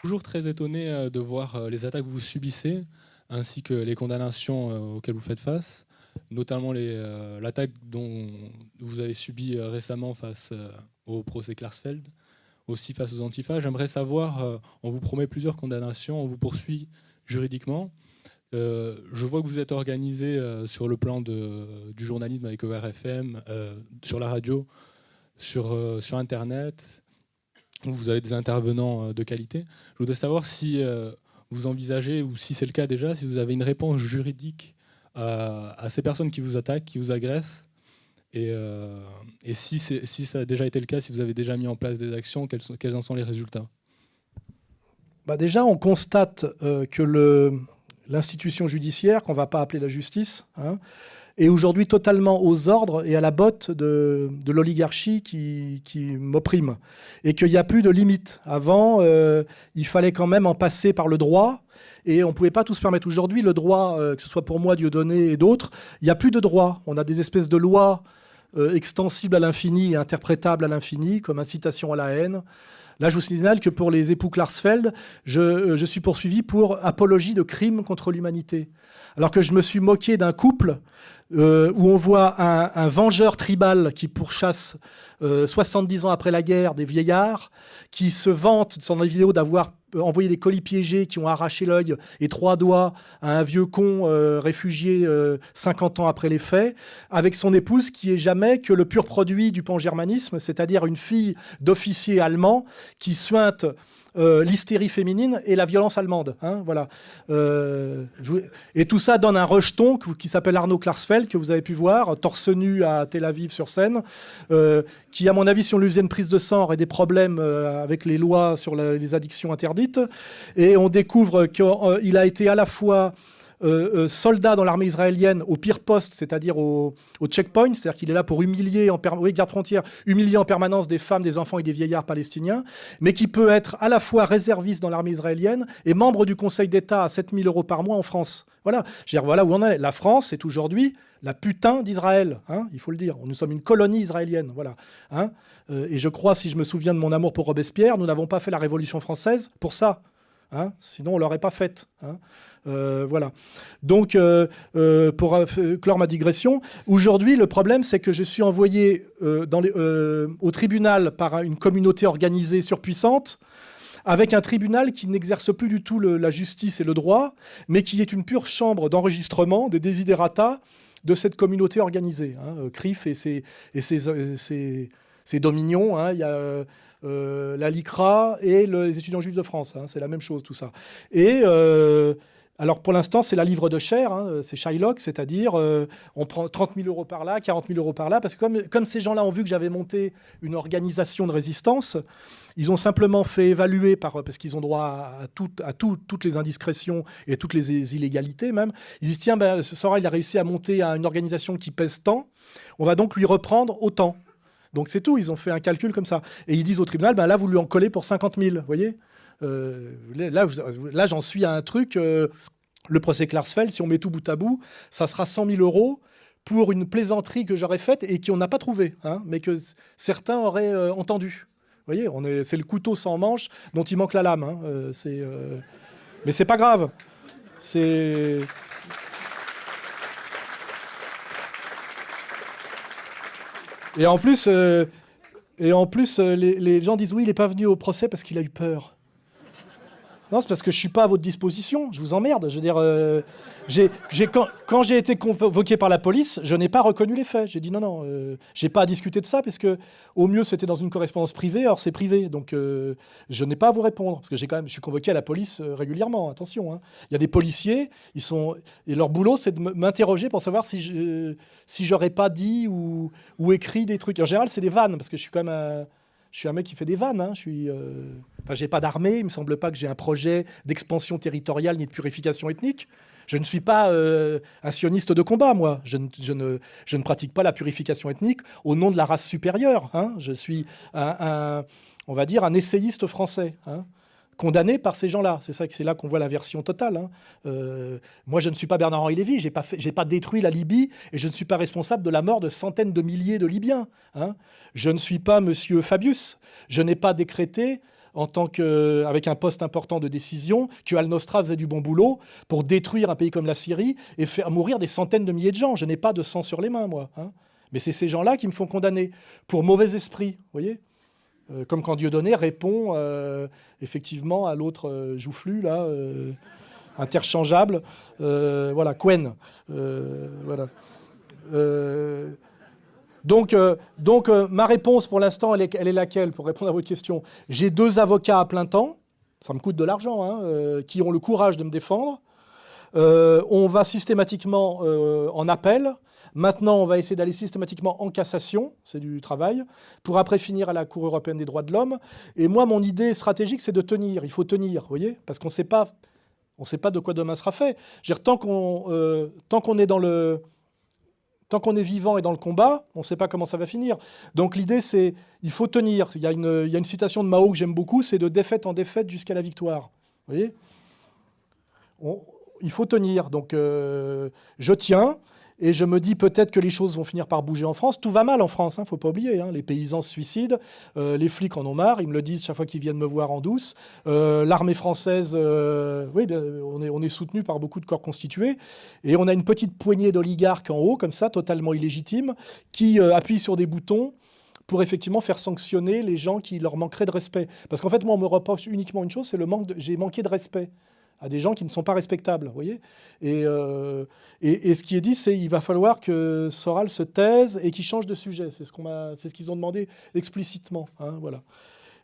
Speaker 5: Toujours très étonné de voir les attaques que vous subissez, ainsi que les condamnations auxquelles vous faites face, notamment l'attaque dont vous avez subi récemment face au procès Klarsfeld, aussi face aux Antifas. J'aimerais savoir, on vous promet plusieurs condamnations, on vous poursuit juridiquement. Je vois que vous êtes organisé sur le plan du journalisme avec ERFM, sur la radio, sur Internet, où vous avez des intervenants de qualité. Je voudrais savoir si vous envisagez, ou si c'est le cas déjà, si vous avez une réponse juridique à ces personnes qui vous attaquent, qui vous agressent, et si ça a déjà été le cas, si vous avez déjà mis en place des actions, quels en sont les résultats?
Speaker 2: Déjà, on constate que l'institution judiciaire, qu'on ne va pas appeler la justice, est aujourd'hui totalement aux ordres et à la botte de l'oligarchie qui m'opprime. Et qu'il n'y a plus de limite. Avant, il fallait quand même en passer par le droit. Et on ne pouvait pas tout se permettre. Aujourd'hui, le droit, que ce soit pour moi, Dieudonné et d'autres, il n'y a plus de droit. On a des espèces de lois extensibles à l'infini et interprétables à l'infini, comme incitation à la haine. Là, je vous signale que pour les époux Klarsfeld, je suis poursuivi pour apologie de crimes contre l'humanité. Alors que je me suis moqué d'un couple où on voit un vengeur tribal qui pourchasse 70 ans après la guerre des vieillards, qui se vante dans les vidéos d'avoir envoyé des colis piégés qui ont arraché l'œil et 3 doigts à un vieux con réfugié 50 ans après les faits, avec son épouse qui est jamais que le pur produit du pangermanisme, c'est-à-dire une fille d'officier allemand qui suinte l'hystérie féminine et la violence allemande. Voilà. Et tout ça donne un rejeton qui s'appelle Arnaud Klarsfeld, que vous avez pu voir, torse nu à Tel Aviv sur scène, qui, à mon avis, si on lui faisait une prise de sang, aurait des problèmes avec les lois sur les addictions interdites. Et on découvre qu'il a été à la fois soldat dans l'armée israélienne au pire poste, c'est-à-dire au checkpoint, c'est-à-dire qu'il est là pour humilier garde frontière, humilier en permanence des femmes, des enfants et des vieillards palestiniens, mais qui peut être à la fois réserviste dans l'armée israélienne et membre du Conseil d'État à 7 000 € par mois en France. Voilà. Je veux dire, voilà où on est. La France est aujourd'hui la putain d'Israël, il faut le dire. Nous sommes une colonie israélienne, voilà. Et je crois, si je me souviens de mon amour pour Robespierre, nous n'avons pas fait la Révolution française pour ça. Sinon, on ne l'aurait pas faite. Voilà. Donc, pour clore ma digression, aujourd'hui, le problème, c'est que je suis envoyé au tribunal par une communauté organisée surpuissante, avec un tribunal qui n'exerce plus du tout la justice et le droit, mais qui est une pure chambre d'enregistrement des desiderata de cette communauté organisée. CRIF et ses dominions. Il y a la LICRA et les étudiants juifs de France. C'est la même chose, tout ça. Et alors, pour l'instant, c'est la livre de chair, c'est Shylock, c'est-à-dire on prend 30 000 € par là, 40 000 € par là, parce que comme ces gens-là ont vu que j'avais monté une organisation de résistance, ils ont simplement fait évaluer, parce qu'ils ont droit à toutes les indiscrétions et toutes les illégalités même, ils disent, tiens, Sora, il a réussi à monter une organisation qui pèse tant, on va donc lui reprendre autant. Donc c'est tout, ils ont fait un calcul comme ça. Et ils disent au tribunal, là, vous lui en collez pour 50 000, vous voyez. Là, j'en suis à un truc, le procès Klarsfeld, si on met tout bout à bout, ça sera 100 000 € pour une plaisanterie que j'aurais faite et qu'on n'a pas trouvée, mais que certains auraient entendu. Vous voyez, c'est le couteau sans manche dont il manque la lame. Mais c'est pas grave. Et en plus, les gens disent oui, il n'est pas venu au procès parce qu'il a eu peur. Non, c'est parce que je ne suis pas à votre disposition. Je vous emmerde. Je veux dire, quand j'ai été convoqué par la police, je n'ai pas reconnu les faits. J'ai dit non, je n'ai pas à discuter de ça parce que au mieux, c'était dans une correspondance privée. Alors, c'est privé. Donc, je n'ai pas à vous répondre parce que je suis convoqué à la police régulièrement. Attention. Il y a des policiers, et leur boulot, c'est de m'interroger pour savoir si j'aurais pas dit ou écrit des trucs. En général, c'est des vannes parce que je suis quand même je suis un mec qui fait des vannes. J'ai pas d'armée. Il me semble pas que j'ai un projet d'expansion territoriale ni de purification ethnique. Je ne suis pas un sioniste de combat, moi. Je ne pratique pas la purification ethnique au nom de la race supérieure. Je suis on va dire, un essayiste français. Condamné par ces gens-là. C'est là qu'on voit la version totale. Moi, je ne suis pas Bernard-Henri Lévy, j'ai pas détruit la Libye et je ne suis pas responsable de la mort de centaines de milliers de Libyens. Je ne suis pas Monsieur Fabius. Je n'ai pas décrété avec un poste important de décision, que Al-Nosra faisait du bon boulot pour détruire un pays comme la Syrie et faire mourir des centaines de milliers de gens. Je n'ai pas de sang sur les mains, moi. Hein. Mais c'est ces gens-là qui me font condamner pour mauvais esprit, vous voyez, comme quand Dieudonné répond effectivement à l'autre joufflu, là, interchangeable, voilà, Quen. Voilà. Donc, ma réponse pour l'instant, elle est laquelle, pour répondre à votre question? J'ai 2 avocats à plein temps, ça me coûte de l'argent, hein, qui ont le courage de me défendre. On va systématiquement en appel. Maintenant, on va essayer d'aller systématiquement en cassation, c'est du travail, pour après finir à la Cour européenne des droits de l'homme. Et moi, mon idée stratégique, c'est de tenir. Il faut tenir, vous voyez, parce qu'on ne sait pas de quoi demain sera fait. Je veux dire, tant qu'on est vivant et dans le combat, on ne sait pas comment ça va finir. Donc l'idée, c'est il faut tenir. Il y a une citation de Mao que j'aime beaucoup, c'est de défaite en défaite jusqu'à la victoire. Vous voyez, il faut tenir. Donc je tiens. Et je me dis peut-être que les choses vont finir par bouger en France. Tout va mal en France, il ne faut pas oublier. Hein. Les paysans se suicident, les flics en ont marre, ils me le disent chaque fois qu'ils viennent me voir en douce. L'armée française, oui, bien, on est soutenu par beaucoup de corps constitués. Et on a une petite poignée d'oligarques en haut, comme ça, totalement illégitimes, qui appuient sur des boutons pour effectivement faire sanctionner les gens qui leur manqueraient de respect. Parce qu'en fait, moi, on me reproche uniquement une chose, c'est j'ai manqué de respect à des gens qui ne sont pas respectables, vous voyez. Et ce qui est dit, c'est qu'il va falloir que Soral se taise et qu'il change de sujet. C'est ce qu'ils ont demandé explicitement, hein, voilà.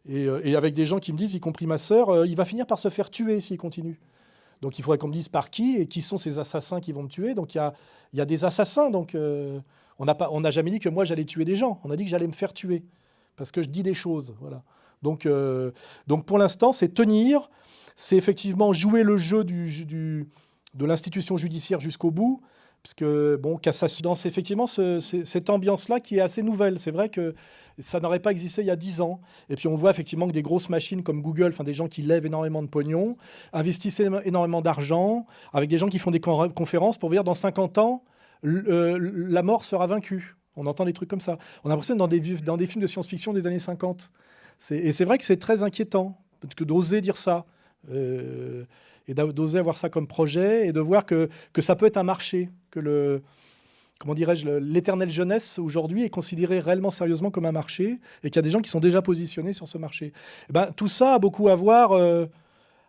Speaker 2: Et avec des gens qui me disent, y compris ma sœur, il va finir par se faire tuer s'il continue. Donc il faudrait qu'on me dise par qui et qui sont ces assassins qui vont me tuer. Donc il y a des assassins. Donc on n'a jamais dit que moi j'allais tuer des gens. On a dit que j'allais me faire tuer parce que je dis des choses, voilà. Donc pour l'instant, c'est tenir. C'est effectivement jouer le jeu de l'institution judiciaire jusqu'au bout, puisque, bon, cassation, c'est effectivement cette ambiance-là qui est assez nouvelle. C'est vrai que ça n'aurait pas existé il y a 10 ans. Et puis on voit effectivement que des grosses machines comme Google, enfin des gens qui lèvent énormément de pognon, investissent énormément d'argent, avec des gens qui font des conférences pour dire dans 50 ans, la mort sera vaincue. On entend des trucs comme ça. On a l'impression dans des films de science-fiction des années 50. Et c'est vrai que c'est très inquiétant que d'oser dire ça. Et d'oser avoir ça comme projet et de voir que ça peut être un marché, que comment dirais-je, l'éternelle jeunesse aujourd'hui est considérée réellement sérieusement comme un marché et qu'il y a des gens qui sont déjà positionnés sur ce marché. Et ben, tout ça a beaucoup à voir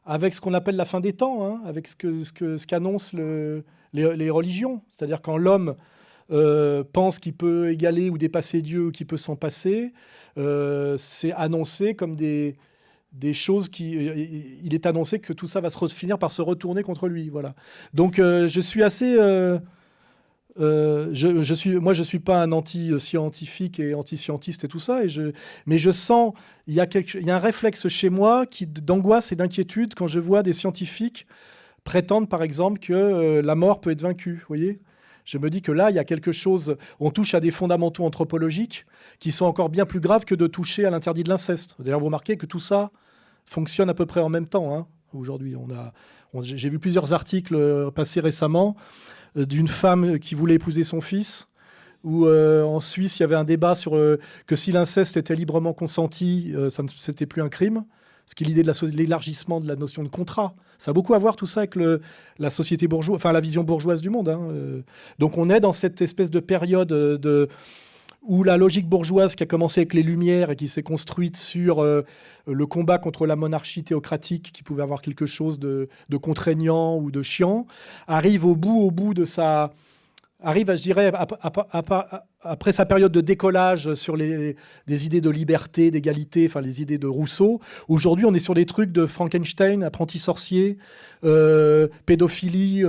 Speaker 2: avec ce qu'on appelle la fin des temps, hein, avec ce qu'annoncent les religions. C'est-à-dire quand l'homme pense qu'il peut égaler ou dépasser Dieu ou qu'il peut s'en passer, c'est annoncé comme des choses il est annoncé que tout ça va finir par se retourner contre lui, voilà. Donc je suis assez, je suis pas un anti-scientifique et anti-scientiste et tout ça, mais je sens il y a un réflexe chez moi d'angoisse et d'inquiétude quand je vois des scientifiques prétendre par exemple que la mort peut être vaincue, vous voyez. Je me dis que là, il y a quelque chose, on touche à des fondamentaux anthropologiques qui sont encore bien plus graves que de toucher à l'interdit de l'inceste. D'ailleurs, vous remarquez que tout ça fonctionne à peu près en même temps. Hein. Aujourd'hui, j'ai vu plusieurs articles passés récemment d'une femme qui voulait épouser son fils, où en Suisse, il y avait un débat sur que si l'inceste était librement consenti, c'était plus un crime. Ce qui est l'idée de l'élargissement de la notion de contrat. Ça a beaucoup à voir tout ça avec la société bourgeoise, enfin la vision bourgeoise du monde. Hein. Donc on est dans cette espèce de période où la logique bourgeoise qui a commencé avec les Lumières et qui s'est construite sur le combat contre la monarchie théocratique qui pouvait avoir quelque chose de contraignant ou de chiant, arrive au bout de sa... arrive, je dirais, après sa période de décollage sur des idées de liberté, d'égalité, enfin les idées de Rousseau. Aujourd'hui, on est sur des trucs de Frankenstein, apprenti sorcier, pédophilie.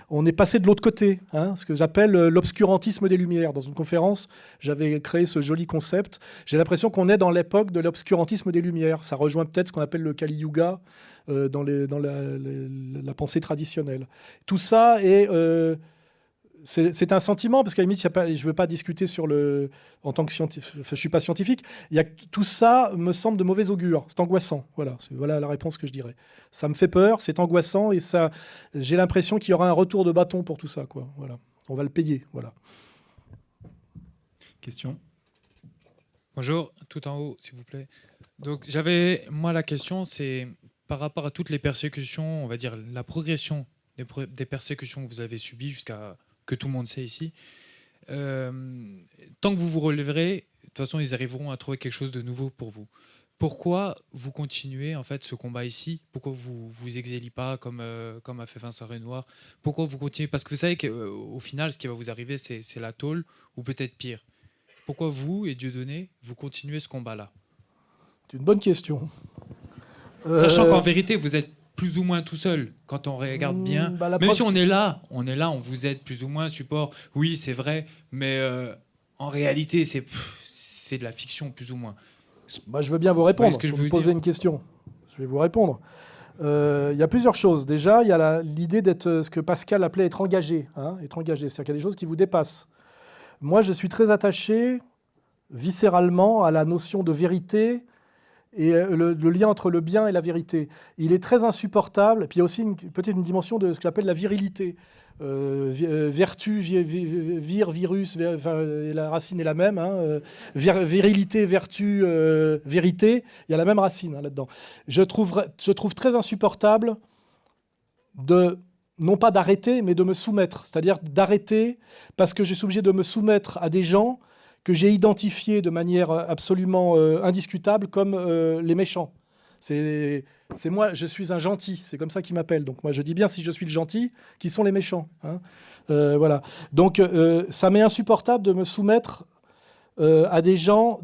Speaker 2: On est passé de l'autre côté, hein, ce que j'appelle l'obscurantisme des Lumières. Dans une conférence, j'avais créé ce joli concept. J'ai l'impression qu'on est dans l'époque de l'obscurantisme des Lumières. Ça rejoint peut-être ce qu'on appelle le Kali Yuga dans la pensée traditionnelle. Tout ça est... c'est un sentiment, parce qu'à la limite, je ne veux pas discuter en tant que scientifique, je ne suis pas scientifique, tout ça me semble de mauvais augure, c'est angoissant, voilà la réponse que je dirais. Ça me fait peur, c'est angoissant, et j'ai l'impression qu'il y aura un retour de bâton pour tout ça, quoi. Voilà. On va le payer, voilà.
Speaker 1: Question ?
Speaker 4: Bonjour, tout en haut, s'il vous plaît. Donc, j'avais, moi, la question, c'est par rapport à toutes les persécutions, on va dire la progression des persécutions que vous avez subies jusqu'à que tout le monde sait ici. euh, Tant que vous vous relèverez, de toute façon, ils arriveront à trouver quelque chose de nouveau pour vous. Pourquoi vous continuez en fait ce combat ici? Pourquoi vous vous exéliez pas comme a fait Vincent Renoir? Pourquoi vous continuez? Parce que vous savez qu'au final, ce qui va vous arriver, c'est la tôle ou peut-être pire. Pourquoi vous et Dieudonné, vous continuez ce combat-là?
Speaker 2: C'est une bonne question.
Speaker 4: Sachant qu'en vérité, vous êtes plus ou moins tout seul quand on regarde bien.
Speaker 2: Bah, la
Speaker 4: Même
Speaker 2: preuve-
Speaker 4: si on vous aide plus ou moins, support. Oui, c'est vrai, mais en réalité, c'est de la fiction plus ou moins.
Speaker 2: Bah, je veux bien vous
Speaker 4: voyez
Speaker 2: répondre.
Speaker 4: ce que je
Speaker 2: Vous me
Speaker 4: veux
Speaker 2: posez
Speaker 4: dire
Speaker 2: une question. Je vais vous répondre. Il y a plusieurs choses. Déjà, il y a l'idée d'être ce que Pascal appelait être engagé. Être engagé, c'est-à-dire qu'il y a des choses qui vous dépassent. Moi, je suis très attaché viscéralement à la notion de vérité et le lien entre le bien et la vérité. Il est très insupportable. Puis il y a aussi peut-être une dimension de ce que j'appelle la virilité. Vertu, virus, la racine est la même. Virilité, vertu, vérité, il y a la même racine là-dedans. Je trouve très insupportable non pas d'arrêter, mais de me soumettre. C'est-à-dire d'arrêter parce que je suis obligé de me soumettre à des gens que j'ai identifiés de manière absolument indiscutable comme les méchants. C'est moi, je suis un gentil, c'est comme ça qu'ils m'appellent. Donc moi je dis bien si je suis le gentil, qui sont les méchants. Voilà. Donc ça m'est insupportable de me soumettre à des gens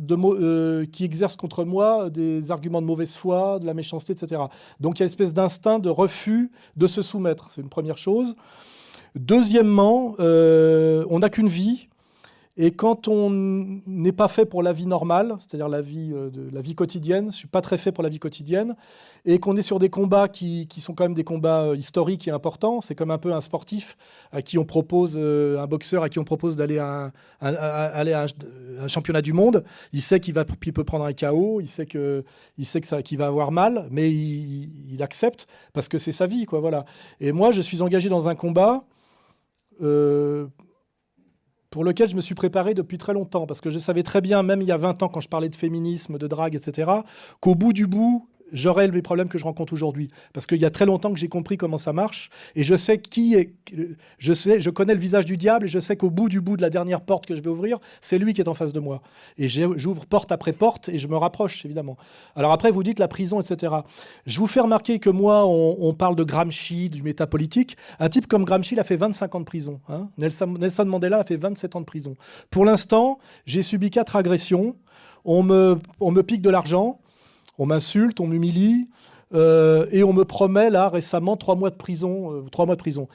Speaker 2: qui exercent contre moi des arguments de mauvaise foi, de la méchanceté, etc. Donc il y a une espèce d'instinct de refus de se soumettre. C'est une première chose. Deuxièmement, on n'a qu'une vie. Et quand on n'est pas fait pour la vie normale, c'est-à-dire la vie quotidienne, je ne suis pas très fait pour la vie quotidienne, et qu'on est sur des combats qui sont quand même des combats historiques et importants, c'est comme un peu un sportif à qui on propose, un boxeur à qui on propose d'aller à un championnat du monde, il sait qu'il peut prendre un KO, il sait qu'il va avoir mal, mais il accepte parce que c'est sa vie, quoi, voilà. Et moi, je suis engagé dans un combat pour lequel je me suis préparé depuis très longtemps, parce que je savais très bien, même il y a 20 ans, quand je parlais de féminisme, de drague, etc., qu'au bout du bout, j'aurais les problèmes que je rencontre aujourd'hui. Parce qu'il y a très longtemps que j'ai compris comment ça marche, et je sais je connais le visage du diable, et je sais qu'au bout de la dernière porte que je vais ouvrir, c'est lui qui est en face de moi. Et j'ouvre porte après porte, et je me rapproche, évidemment. Alors après, vous dites la prison, etc. Je vous fais remarquer que moi, on parle de Gramsci, du métapolitique. Un type comme Gramsci, il a fait 25 ans de prison. Nelson Mandela a fait 27 ans de prison. Pour l'instant, j'ai subi 4 agressions. On me pique de l'argent. On m'insulte, on m'humilie, et on me promet, là, récemment, 3 mois de prison. 3 mois de prison.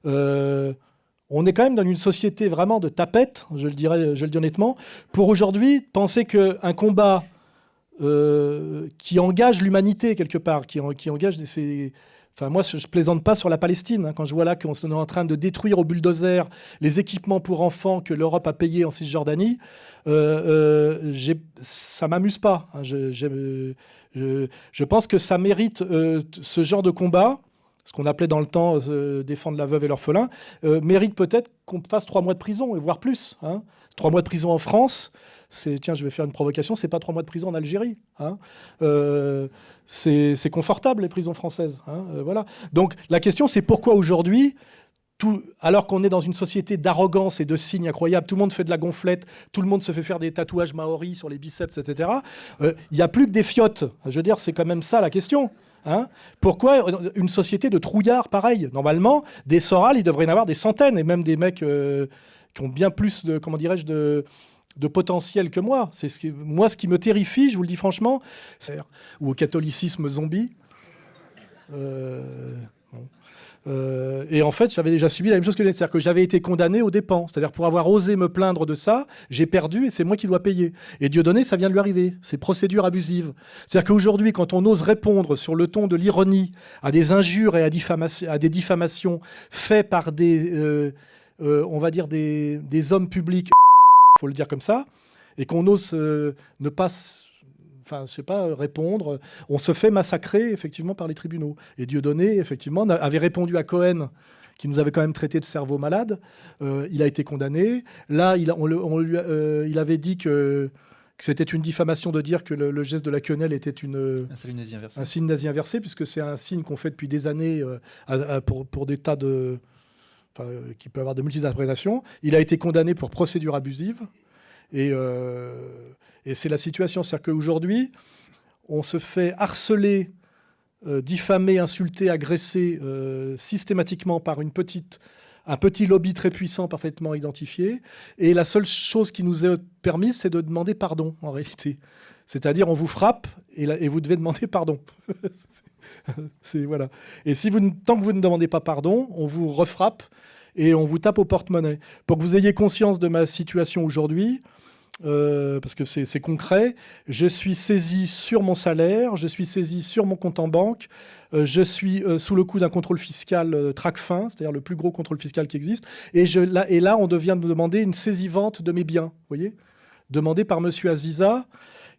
Speaker 2: On est quand même dans une société vraiment de tapettes, je le dis honnêtement, pour aujourd'hui penser qu'un combat qui engage l'humanité quelque part, qui engage Enfin, moi, je plaisante pas sur la Palestine. Quand je vois là qu'on est en train de détruire au bulldozer les équipements pour enfants que l'Europe a payés en Cisjordanie, ça m'amuse pas. Je pense que ça mérite ce genre de combat, ce qu'on appelait dans le temps défendre la veuve et l'orphelin, mérite peut-être qu'on fasse 3 mois de prison, voire plus. 3 mois de prison en France, tiens, je vais faire une provocation, c'est pas 3 mois de prison en Algérie. C'est confortable, les prisons françaises. Voilà. Donc la question, c'est pourquoi aujourd'hui, alors qu'on est dans une société d'arrogance et de signes incroyables, tout le monde fait de la gonflette, tout le monde se fait faire des tatouages maoris sur les biceps, etc. Il n'y a plus que des fiottes. Je veux dire, c'est quand même ça la question. Pourquoi une société de trouillards pareil? Normalement, des Soral, il devrait y en avoir des centaines, et même des mecs qui ont bien plus de, comment dirais-je, de potentiel que moi. Moi, ce qui me terrifie, je vous le dis franchement, ou au catholicisme zombie. Et en fait, j'avais déjà subi la même chose que lui. C'est-à-dire que j'avais été condamné aux dépens. C'est-à-dire pour avoir osé me plaindre de ça, j'ai perdu et c'est moi qui dois payer. Et Dieudonné, ça vient de lui arriver. C'est procédure abusive. C'est-à-dire qu'aujourd'hui, quand on ose répondre sur le ton de l'ironie à des injures et à des diffamations faites par on va dire des hommes publics, il faut le dire comme ça, et qu'on ose ne pas... Enfin, je sais pas, répondre. On se fait massacrer, effectivement, par les tribunaux. Et Dieudonné, effectivement, avait répondu à Cohen, qui nous avait quand même traité de cerveau malade. Il a été condamné. Là, il avait dit que que c'était une diffamation de dire que le geste de la quenelle était
Speaker 1: Un salut nazi inversé.
Speaker 2: un signe nazi inversé, puisque c'est un signe qu'on fait depuis des années pour des tas de... qui peut avoir de multiples interprétations. Il a été condamné pour procédure abusive. Et c'est la situation. C'est-à-dire qu'aujourd'hui, on se fait harceler, diffamer, insulter, agresser systématiquement par un petit lobby très puissant, parfaitement identifié. Et la seule chose qui nous est permise, c'est de demander pardon, en réalité. C'est-à-dire, on vous frappe et vous devez demander pardon. Voilà. Et tant que vous ne demandez pas pardon, on vous refrappe et on vous tape au porte-monnaie. Pour que vous ayez conscience de ma situation aujourd'hui, parce que c'est concret, je suis saisi sur mon salaire, je suis saisi sur mon compte en banque, je suis sous le coup d'un contrôle fiscal Tracfin, c'est-à-dire le plus gros contrôle fiscal qui existe, et là, on vient de demander une saisie-vente de mes biens, vous voyez, demandée par M. Aziza,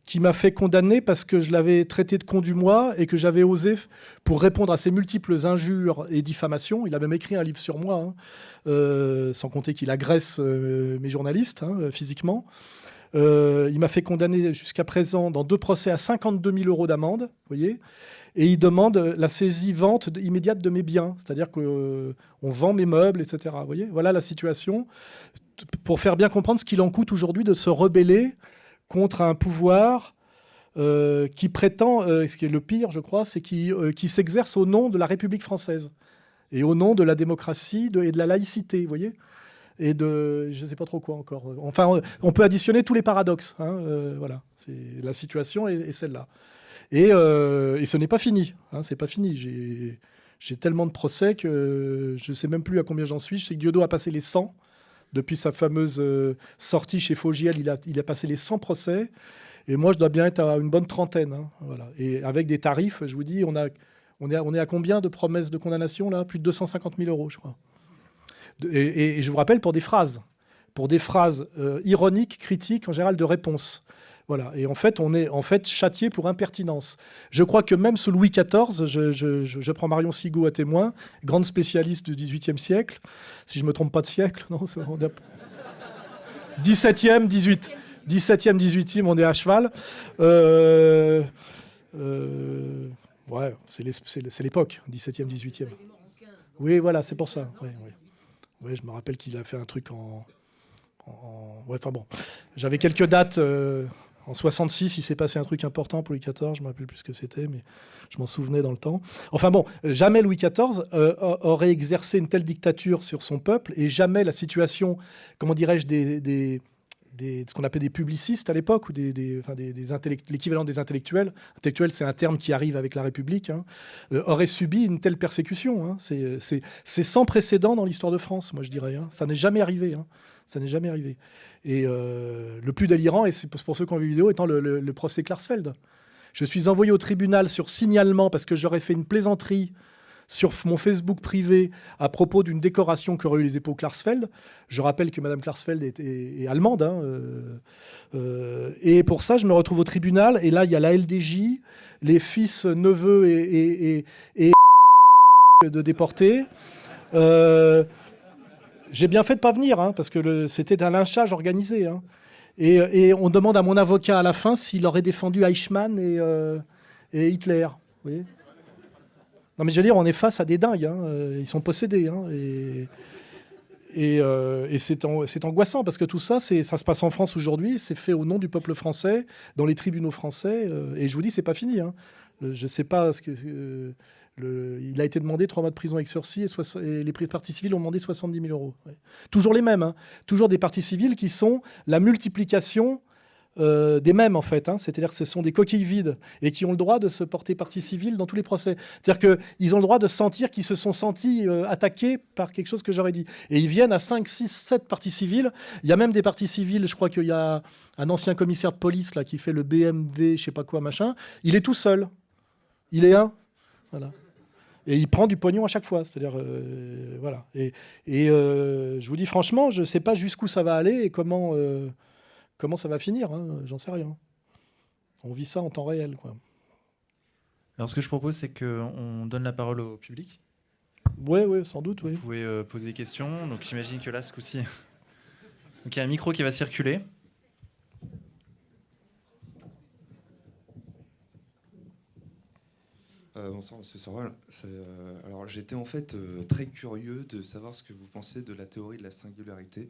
Speaker 2: qui m'a fait condamner parce que je l'avais traité de con du mois et que j'avais osé, pour répondre à ses multiples injures et diffamations, il a même écrit un livre sur moi, sans compter qu'il agresse mes journalistes physiquement. Il m'a fait condamner jusqu'à présent dans 2 procès à 52 000 € d'amende, vous voyez, et il demande la saisie-vente immédiate de mes biens, c'est-à-dire qu'on vend mes meubles, etc. Vous voyez, voilà la situation, pour faire bien comprendre ce qu'il en coûte aujourd'hui de se rebeller contre un pouvoir qui prétend, ce qui est le pire, je crois, c'est qui s'exerce au nom de la République française et au nom de la démocratie et de la laïcité, vous voyez, et de je ne sais pas trop quoi encore. Enfin, on peut additionner tous les paradoxes. Voilà, la situation est celle-là. Et ce n'est pas fini. C'est pas fini. J'ai tellement de procès que je ne sais même plus à combien j'en suis. Je sais que Dieudo a passé les 100. Depuis sa fameuse sortie chez Fogiel, il a passé les 100 procès. Et moi, je dois bien être à une bonne trentaine. Voilà. Et avec des tarifs, je vous dis, on est à combien de promesses de condamnation là? Plus de 250 000 €, je crois. Et je vous rappelle pour des phrases ironiques, critiques, en général de réponse. Voilà. Et en fait, on est châtié pour impertinence. Je crois que même sous Louis XIV, je prends Marion Sigaud à témoin, grande spécialiste du XVIIIe siècle, si je ne me trompe pas de siècle, non, c'est 17e, 18e, on est à cheval. Ouais, c'est l'époque, 17e, 18e. Oui, voilà, c'est pour ça. Ouais, je me rappelle qu'il a fait un truc ouais, enfin bon. J'avais quelques dates. En 66, il s'est passé un truc important pour Louis XIV. Je ne me rappelle plus ce que c'était, mais je m'en souvenais dans le temps. Enfin bon, jamais Louis XIV aurait exercé une telle dictature sur son peuple, et jamais la situation, comment dirais-je, ce qu'on appelait des publicistes à l'époque, ou l'équivalent des intellectuels. Intellectuel, c'est un terme qui arrive avec la République, aurait subi une telle persécution. C'est sans précédent dans l'histoire de France, moi je dirais. Ça n'est jamais arrivé. Ça n'est jamais arrivé. Et le plus délirant, et c'est pour ceux qui ont vu la vidéo, étant le procès Klarsfeld. Je suis envoyé au tribunal sur signalement parce que j'aurais fait une plaisanterie sur mon Facebook privé à propos d'une décoration qu'auraient eu les époux Klarsfeld. Je rappelle que Mme Klarsfeld est allemande. Et pour ça, je me retrouve au tribunal. Et là, il y a la LDJ, les fils, neveux et de déportés. J'ai bien fait de ne pas venir, parce que c'était un lynchage organisé. Et on demande à mon avocat à la fin s'il aurait défendu Eichmann et Hitler. Vous voyez ? Non, mais je veux dire, on est face à des dingues. Ils sont possédés. Et c'est angoissant parce que tout ça, ça se passe en France aujourd'hui. C'est fait au nom du peuple français, dans les tribunaux français. Et je vous dis, c'est pas fini. Je ne sais pas ce que... il a été demandé 3 mois de prison avec sursis et les parties civiles ont demandé 70 000 €. Ouais. Toujours les mêmes. Toujours des parties civiles qui sont la multiplication des mêmes, en fait. C'est-à-dire que ce sont des coquilles vides et qui ont le droit de se porter partie civile dans tous les procès. C'est-à-dire qu'ils ont le droit de sentir qu'ils se sont sentis attaqués par quelque chose que j'aurais dit. Et ils viennent à 5, 6, 7 parties civiles. Il y a même des parties civiles, je crois qu'il y a un ancien commissaire de police là, qui fait le BMW, je sais pas quoi, machin. Il est tout seul. Il est un. Voilà. Et il prend du pognon à chaque fois. C'est-à-dire, voilà. Et je vous dis franchement, je ne sais pas jusqu'où ça va aller et comment ça va finir. J'en sais rien. On vit ça en temps réel, quoi.
Speaker 1: Alors, ce que je propose, c'est qu'on donne la parole au public.
Speaker 2: Oui, sans doute.
Speaker 1: Vous pouvez poser des questions. Donc, j'imagine que là, ce coup-ci... Donc, il y a un micro qui va circuler.
Speaker 3: Bonsoir, Monsieur Soral. Alors, j'étais en fait très curieux de savoir ce que vous pensez de la théorie de la singularité,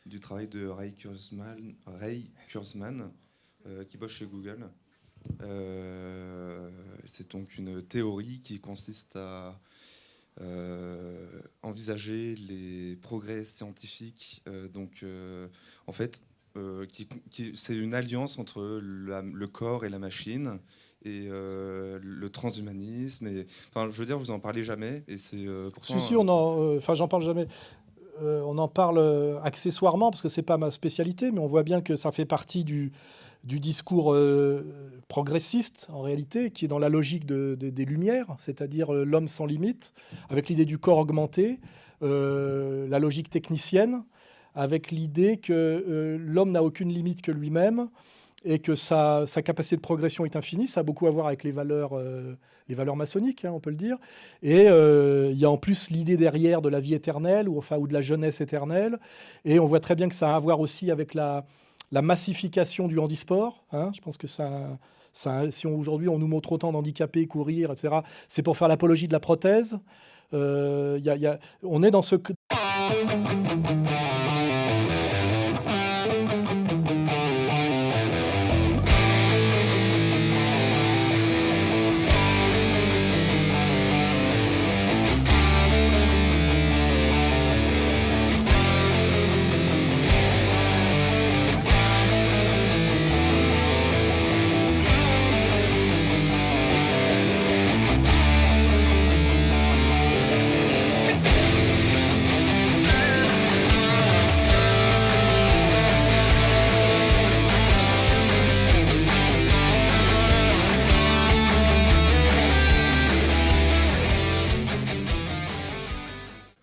Speaker 3: du travail de Ray Kurzman, qui bosse chez Google. C'est donc une théorie qui consiste à envisager les progrès scientifiques. En fait, c'est une alliance entre le corps et la machine, et le transhumanisme. Enfin, je veux dire, vous en parlez jamais, et c'est pourtant.
Speaker 2: Si, j'en parle jamais. On en parle accessoirement parce que c'est pas ma spécialité, mais on voit bien que ça fait partie du discours progressiste en réalité, qui est dans la logique des Lumières, c'est-à-dire l'homme sans limite, avec l'idée du corps augmenté, la logique technicienne, avec l'idée que l'homme n'a aucune limite que lui-même et que sa capacité de progression est infinie. Ça a beaucoup à voir avec les valeurs maçonniques, on peut le dire. Et il y a en plus l'idée derrière de la vie éternelle ou de la jeunesse éternelle. Et on voit très bien que ça a à voir aussi avec la massification du handisport. Je pense que si aujourd'hui on nous montre autant d'handicapés courir, etc., c'est pour faire l'apologie de la prothèse. On est dans ce...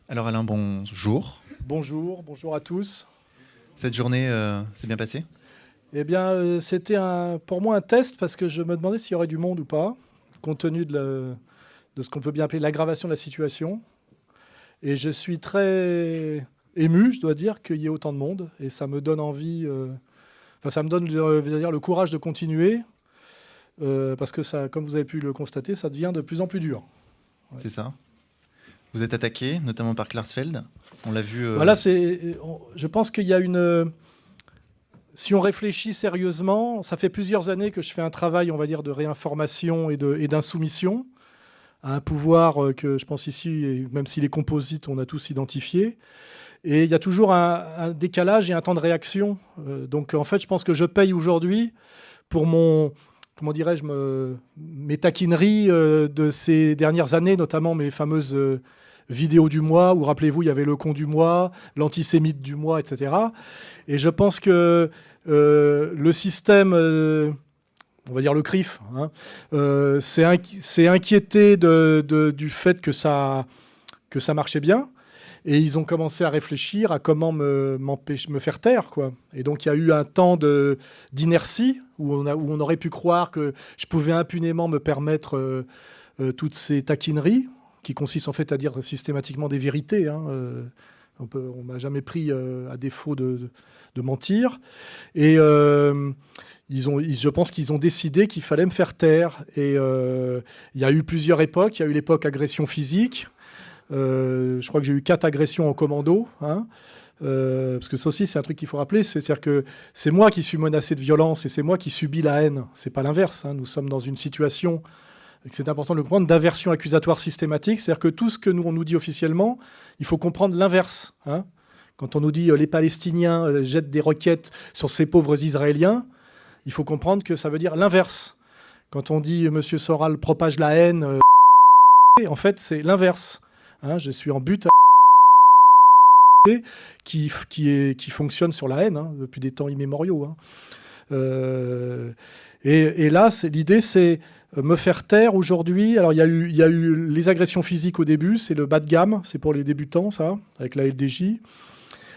Speaker 1: Alors Alain, bonjour.
Speaker 2: Bonjour à tous.
Speaker 1: Cette journée s'est bien passée?
Speaker 2: Eh bien, c'était pour moi un test parce que je me demandais s'il y aurait du monde ou pas, compte tenu de ce qu'on peut bien appeler l'aggravation de la situation. Et je suis très ému, je dois dire, qu'il y ait autant de monde. Et ça me donne envie, ça me donne le courage de continuer, parce que ça, comme vous avez pu le constater, ça devient de plus en plus dur.
Speaker 1: Ouais. C'est ça. Vous êtes attaqué, notamment par Klarsfeld. On l'a vu...
Speaker 2: Voilà, je pense qu'il y a une... Si on réfléchit sérieusement, ça fait plusieurs années que je fais un travail, on va dire, de réinformation et d'insoumission à un pouvoir que je pense ici, et même s'il est composite, on a tous identifié. Et il y a toujours un décalage et un temps de réaction. Donc en fait, je pense que je paye aujourd'hui pour mes taquineries de ces dernières années, notamment mes fameuses vidéos du mois, où rappelez-vous, il y avait le con du mois, l'antisémite du mois, etc. Et je pense que le système, on va dire le CRIF, s'est inquiété du fait que ça marchait bien. Et ils ont commencé à réfléchir à comment me faire taire, quoi. Et donc il y a eu un temps d'inertie où on aurait pu croire que je pouvais impunément me permettre toutes ces taquineries qui consistent en fait à dire systématiquement des vérités. On m'a jamais pris à défaut de mentir. Et je pense qu'ils ont décidé qu'il fallait me faire taire. Et il y a eu plusieurs époques. Il y a eu l'époque agression physique. Je crois que j'ai eu 4 agressions en commando, parce que ça aussi c'est un truc qu'il faut rappeler, c'est-à-dire que c'est moi qui suis menacé de violence et c'est moi qui subis la haine, c'est pas l'inverse. Nous sommes dans une situation, et c'est important de le comprendre, d'aversion accusatoire systématique, c'est-à-dire que tout ce que on nous dit officiellement, il faut comprendre l'inverse. Quand on nous dit les Palestiniens jettent des roquettes sur ces pauvres Israéliens, il faut comprendre que ça veut dire l'inverse. Quand on dit Monsieur Soral propage la haine, en fait c'est l'inverse. Je suis en but qui fonctionne sur la haine depuis des temps immémoriaux. Et là, l'idée, c'est me faire taire aujourd'hui. Alors, il y a eu les agressions physiques au début, c'est le bas de gamme, c'est pour les débutants, ça, avec la LDJ.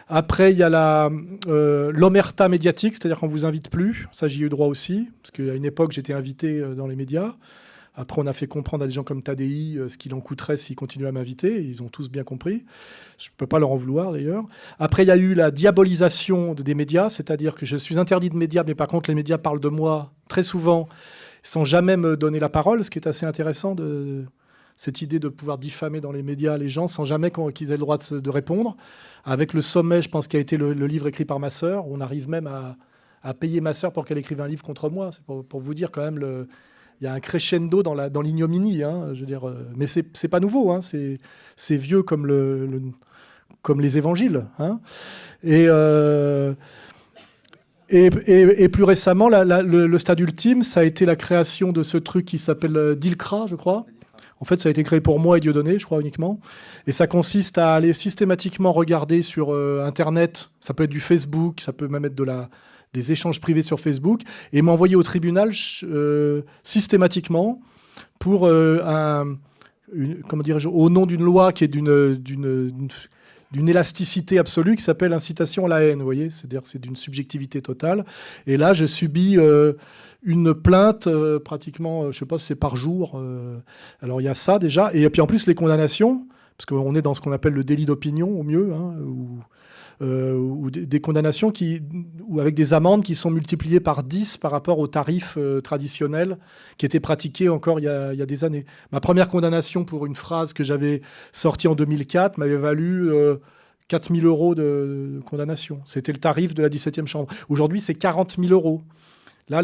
Speaker 2: Après, il y a l'omerta médiatique, c'est-à-dire qu'on ne vous invite plus. Ça, j'y ai eu droit aussi, parce qu'à une époque, j'étais invité dans les médias. Après, on a fait comprendre à des gens comme Tadei ce qu'il en coûterait s'ils continuaient à m'inviter. Ils ont tous bien compris. Je ne peux pas leur en vouloir, d'ailleurs. Après, il y a eu la diabolisation des médias, c'est-à-dire que je suis interdit de médias, mais par contre, les médias parlent de moi très souvent. sans jamais me donner la parole, ce qui est assez intéressant, cette idée de pouvoir diffamer dans les médias les gens sans jamais qu'ils aient le droit de répondre. Avec le sommet, je pense, qui a été le livre écrit par ma sœur. On arrive même à payer ma sœur pour qu'elle écrive un livre contre moi. C'est pour vous dire quand même, il y a un crescendo dans l'ignominie. Hein, je veux dire, mais c'est pas nouveau. Hein, c'est vieux comme comme les évangiles. Hein. Et plus récemment, le stade ultime, ça a été la création de ce truc qui s'appelle DILCRA, je crois. En fait, ça a été créé pour moi et Dieudonné, je crois, uniquement. Et ça consiste à aller systématiquement regarder sur Internet, ça peut être du Facebook, ça peut même être des échanges privés sur Facebook, et m'envoyer au tribunal systématiquement pour, comment dirais-je, au nom d'une loi qui est d'une élasticité absolue, qui s'appelle incitation à la haine, vous voyez, c'est-à-dire c'est d'une subjectivité totale. Et là, je subis une plainte pratiquement, je sais pas si c'est par jour. Alors il y a ça déjà, et puis en plus les condamnations, parce qu'on est dans ce qu'on appelle le délit d'opinion au mieux, hein, ou des condamnations ou avec des amendes qui sont multipliées par 10 par rapport aux tarifs traditionnels qui étaient pratiqués encore il y a des années. Ma première condamnation pour une phrase que j'avais sortie en 2004 m'avait valu 4 000 € de condamnation. C'était le tarif de la 17e chambre. Aujourd'hui, c'est 40 000 €. Là,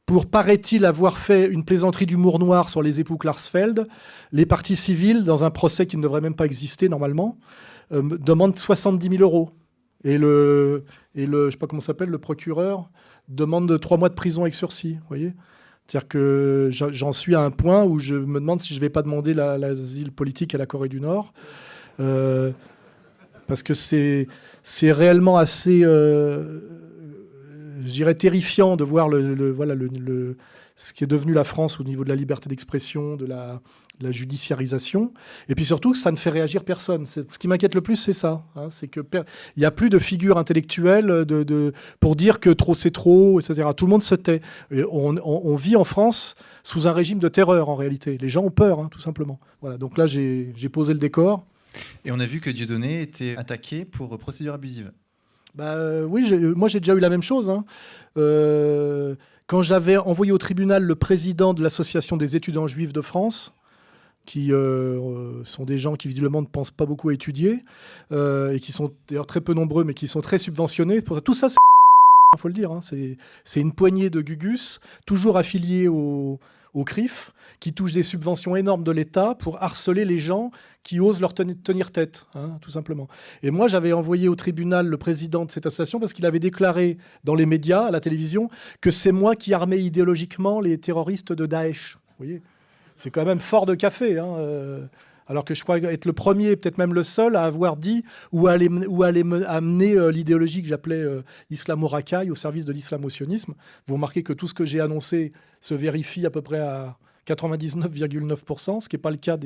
Speaker 2: pour paraît-il avoir fait une plaisanterie d'humour noir sur les époux Klarsfeld, les parties civiles, dans un procès qui ne devrait même pas exister normalement, demandent 70 000 €. Et je sais pas comment ça s'appelle, le procureur demande 3 mois de prison avec sursis. Vous voyez ? C'est-à-dire que j'en suis à un point où je me demande si je ne vais pas demander l'asile politique à la Corée du Nord. Parce que c'est réellement assez, je dirais, terrifiant de voir ce qui est devenu la France au niveau de la liberté d'expression, de la judiciarisation. Et puis surtout, ça ne fait réagir personne. Ce qui m'inquiète le plus, c'est ça. Hein, c'est qu'il n'y a plus de figure intellectuelle pour dire que trop, c'est trop, etc. Tout le monde se tait. Et on vit en France sous un régime de terreur, en réalité. Les gens ont peur, hein, tout simplement. Voilà, donc là, j'ai posé le décor.
Speaker 1: Et on a vu que Dieudonné était attaqué pour procédure abusive.
Speaker 2: Oui, moi j'ai déjà eu la même chose. Hein. Quand j'avais envoyé au tribunal le président de l'Association des étudiants juifs de France, qui sont des gens qui visiblement ne pensent pas beaucoup à étudier, et qui sont d'ailleurs très peu nombreux, mais qui sont très subventionnés. Pour ça, tout ça, il faut le dire, hein, c'est une poignée de gugus, toujours affiliés au CRIF, qui touchent des subventions énormes de l'État pour harceler les gens qui osent leur tenir tête, hein, tout simplement. Et moi, j'avais envoyé au tribunal le président de cette association parce qu'il avait déclaré dans les médias, à la télévision, que c'est moi qui armais idéologiquement les terroristes de Daesh. Vous voyez ? C'est quand même fort de café, hein, alors que je crois être le premier, peut-être même le seul, à avoir dit ou à amener l'idéologie que j'appelais islamo-racaille au service de l'islamo-sionisme. Vous remarquez que tout ce que j'ai annoncé se vérifie à peu près à 99,9%, ce qui n'est pas le cas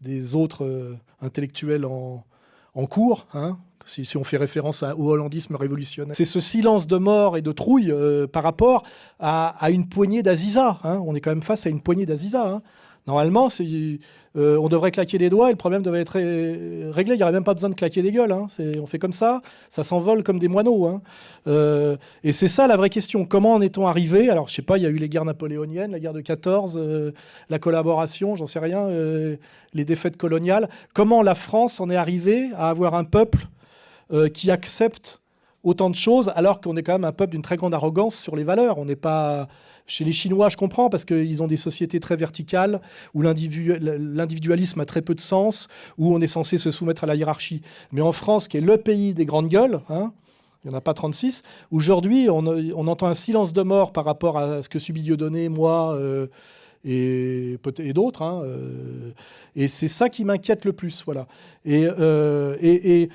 Speaker 2: des autres intellectuels en cours, hein, si on fait référence au hollandisme révolutionnaire. C'est ce silence de mort et de trouille par rapport à une poignée d'Aziza. Hein. On est quand même face à une poignée d'Aziza. Hein. Normalement, on devrait claquer des doigts et le problème devrait être réglé. Il n'y aurait même pas besoin de claquer des gueules. Hein. On fait comme ça s'envole comme des moineaux. Hein. Et c'est ça la vraie question. Comment en est-on arrivé ? Alors, je ne sais pas, il y a eu les guerres napoléoniennes, la guerre de 14, la collaboration, j'en sais rien, les défaites coloniales. Comment la France en est arrivée à avoir un peuple qui accepte autant de choses alors qu'on est quand même un peuple d'une très grande arrogance sur les valeurs. On n'est pas... Chez les Chinois, je comprends, parce qu'ils ont des sociétés très verticales, où l'individualisme a très peu de sens, où on est censé se soumettre à la hiérarchie. Mais en France, qui est le pays des grandes gueules, hein, il n'y en a pas 36, aujourd'hui, on entend un silence de mort par rapport à ce que subit Dieudonné, moi, et d'autres. Hein, et c'est ça qui m'inquiète le plus. Voilà. Et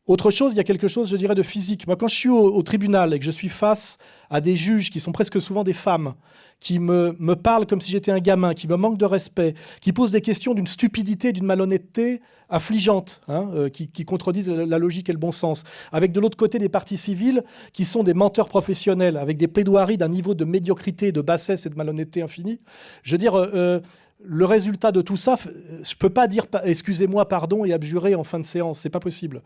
Speaker 2: autre chose, il y a quelque chose, je dirais, de physique. Moi, quand je suis au tribunal et que je suis face à des juges qui sont presque souvent des femmes, qui me parlent comme si j'étais un gamin, qui me manquent de respect, qui posent des questions d'une stupidité, d'une malhonnêteté affligeante, hein, qui contredisent la logique et le bon sens, avec de l'autre côté des parties civiles qui sont des menteurs professionnels, avec des plaidoiries d'un niveau de médiocrité, de bassesse et de malhonnêteté infinie. Je veux dire... le résultat de tout ça, je peux pas dire excusez-moi, pardon et abjurer en fin de séance, c'est pas possible.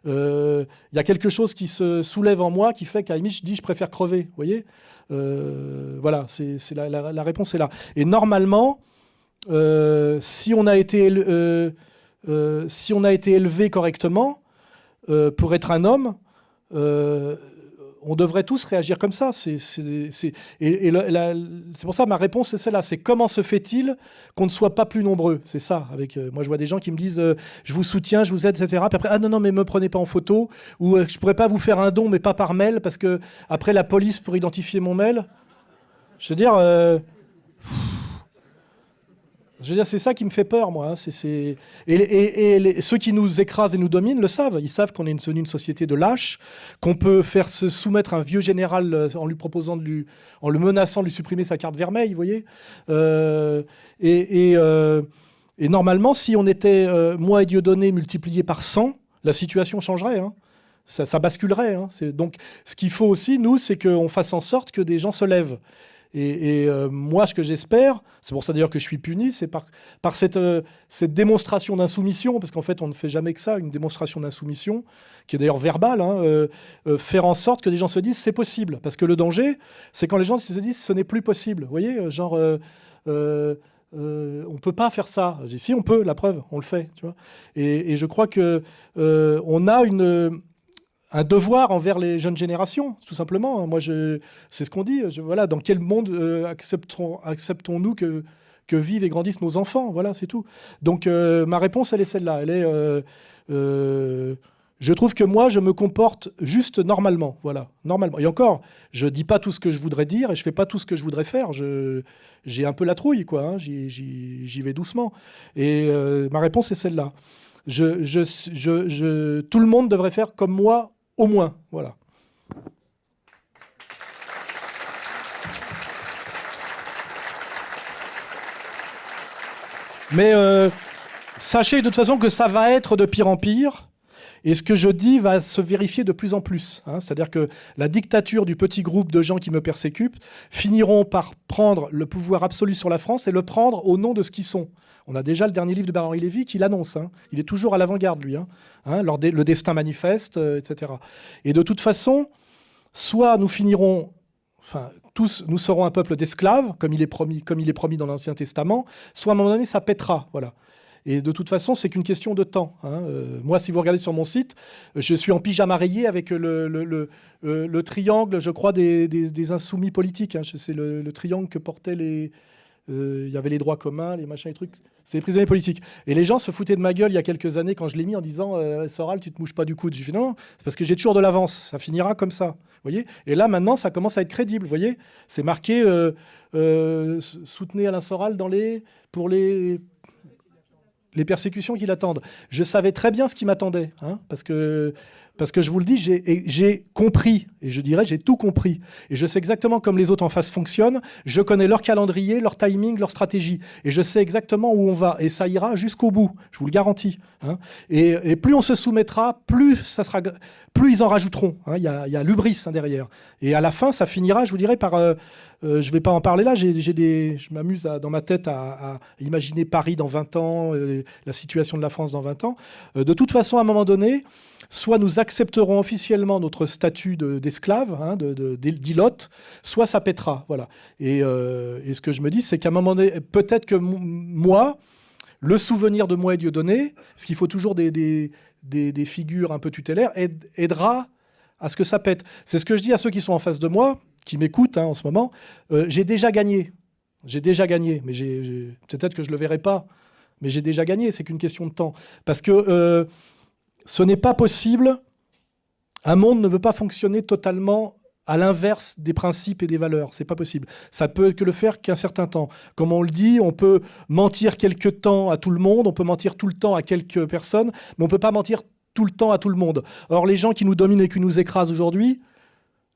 Speaker 2: Il y a quelque chose qui se soulève en moi qui fait qu'à la limite je dis je préfère crever, vous voyez. Voilà, c'est la réponse est là. Et normalement, si on a été élevé correctement pour être un homme, on devrait tous réagir comme ça. C'est pour ça ma réponse c'est celle-là. C'est comment se fait-il qu'on ne soit pas plus nombreux. C'est ça. Moi je vois des gens qui me disent je vous soutiens, je vous aide, etc. Puis après non mais me prenez pas en photo, ou je pourrais pas vous faire un don mais pas par mail parce que après la police pour identifier mon mail. Je veux dire, c'est ça qui me fait peur, moi. Hein. Et ceux qui nous écrasent et nous dominent le savent. Ils savent qu'on est une société de lâches, qu'on peut faire se soumettre un vieux général en lui proposant en le menaçant de lui supprimer sa carte vermeille, vous voyez. Et normalement, si on était moi et Dieudonné multiplié par 100, la situation changerait. Hein. Ça basculerait. Hein. Donc, ce qu'il faut aussi, nous, c'est qu'on fasse en sorte que des gens se lèvent. Et moi, ce que j'espère, c'est pour ça d'ailleurs que je suis puni, c'est par cette démonstration d'insoumission, parce qu'en fait, on ne fait jamais que ça, une démonstration d'insoumission, qui est d'ailleurs verbale, hein, faire en sorte que des gens se disent c'est possible. Parce que le danger, c'est quand les gens se disent ce n'est plus possible. Vous voyez, genre, on ne peut pas faire ça. Je dis, si, on peut, la preuve, on le fait. Tu vois. Et je crois qu'on a un devoir envers les jeunes générations, tout simplement. Moi, c'est ce qu'on dit. Voilà, dans quel monde acceptons-nous que vivent et grandissent nos enfants? Voilà, c'est tout. Donc, ma réponse, elle est celle-là. Je trouve que moi, je me comporte juste normalement. Voilà, normalement. Et encore, je ne dis pas tout ce que je voudrais dire et je ne fais pas tout ce que je voudrais faire. J'ai un peu la trouille, quoi. Hein. J'y vais doucement. Et ma réponse est celle-là. Tout le monde devrait faire comme moi, au moins, voilà. Mais sachez de toute façon que ça va être de pire en pire. Et ce que je dis va se vérifier de plus en plus. Hein. C'est-à-dire que la dictature du petit groupe de gens qui me persécutent finiront par prendre le pouvoir absolu sur la France et le prendre au nom de ce qu'ils sont. On a déjà le dernier livre de Bernard-Henri Lévy qui l'annonce. Hein. Il est toujours à l'avant-garde, lui. Hein. Le destin manifeste, etc. Et de toute façon, soit nous finirons... Enfin, tous, nous serons un peuple d'esclaves, comme il est promis dans l'Ancien Testament, soit à un moment donné, ça pètera. Voilà. Et de toute façon, c'est qu'une question de temps. Hein. Moi, si vous regardez sur mon site, je suis en pyjama rayé avec le triangle, je crois, des insoumis politiques. Hein. C'est le triangle que portaient les... Il y avait les droits communs, les machins, les trucs. C'est les prisonniers politiques. Et les gens se foutaient de ma gueule il y a quelques années quand je l'ai mis en disant Soral, tu te mouches pas du coude. Je dis non, c'est parce que j'ai toujours de l'avance. Ça finira comme ça. Voyez. Et là, maintenant, ça commence à être crédible. Vous voyez, c'est marqué soutenez Alain Soral pour les persécutions qui l'attendent. Je savais très bien ce qui m'attendait, hein, parce que je vous le dis, j'ai compris, et je dirais j'ai tout compris. Et je sais exactement comme les autres en face fonctionnent, je connais leur calendrier, leur timing, leur stratégie, et je sais exactement où on va, et ça ira jusqu'au bout, je vous le garantis. Hein. Et plus on se soumettra, plus ils en rajouteront. Hein. Il y a l'hubris derrière. Et à la fin, ça finira, je vous dirais, par... je ne vais pas en parler là, je m'amuse dans ma tête à imaginer Paris dans 20 ans, la situation de la France dans 20 ans. De toute façon, à un moment donné, soit nous accepterons officiellement notre statut d'esclave, hein, d'ilote, soit ça pètera. Voilà. Et ce que je me dis, c'est qu'à un moment donné, peut-être que moi, le souvenir de moi et Dieudonné, parce qu'il faut toujours des figures un peu tutélaires, aidera à ce que ça pète. C'est ce que je dis à ceux qui sont en face de moi, qui m'écoutent hein, en ce moment. J'ai déjà gagné. Mais peut-être que je ne le verrai pas. Mais j'ai déjà gagné. C'est qu'une question de temps. Parce que ce n'est pas possible. Un monde ne peut pas fonctionner totalement à l'inverse des principes et des valeurs. C'est pas possible. Ça peut que le faire qu'un certain temps. Comme on le dit, on peut mentir quelque temps à tout le monde, on peut mentir tout le temps à quelques personnes, mais on peut pas mentir tout le temps à tout le monde. Or, les gens qui nous dominent et qui nous écrasent aujourd'hui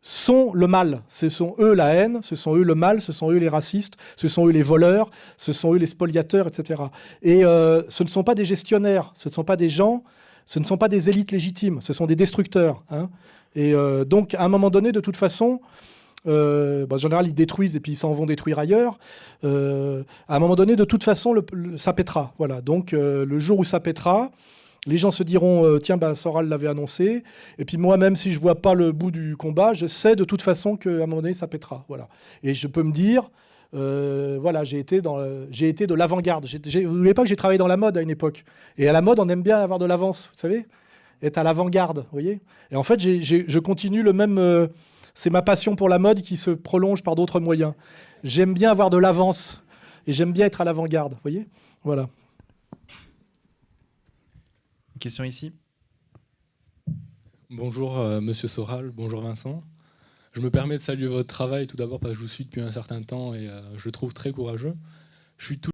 Speaker 2: sont le mal. Ce sont eux la haine, ce sont eux le mal, ce sont eux les racistes, ce sont eux les voleurs, ce sont eux les spoliateurs, etc. Et ce ne sont pas des gestionnaires, ce ne sont pas des gens, ce ne sont pas des élites légitimes, ce sont des destructeurs. Hein. Et donc, à un moment donné, de toute façon, En général, ils détruisent et puis ils s'en vont détruire ailleurs. À un moment donné, de toute façon, ça pètera. Voilà. Donc, le jour où ça pètera, les gens se diront tiens, Soral l'avait annoncé. Et puis moi, même si je vois pas le bout du combat, je sais de toute façon qu'à un moment donné, ça pètera. Voilà. Et je peux me dire voilà, j'ai été de l'avant-garde. Vous n'oubliez pas que j'ai travaillé dans la mode à une époque. Et à la mode, on aime bien avoir de l'avance, vous savez, être à l'avant-garde, vous voyez. Et en fait, je continue le même. C'est ma passion pour la mode qui se prolonge par d'autres moyens. J'aime bien avoir de l'avance et j'aime bien être à l'avant-garde, vous voyez. Voilà.
Speaker 1: Une question ici.
Speaker 5: Bonjour Monsieur Soral, bonjour Vincent. Je me permets de saluer votre travail tout d'abord parce que je vous suis depuis un certain temps et je le trouve très courageux. Je suis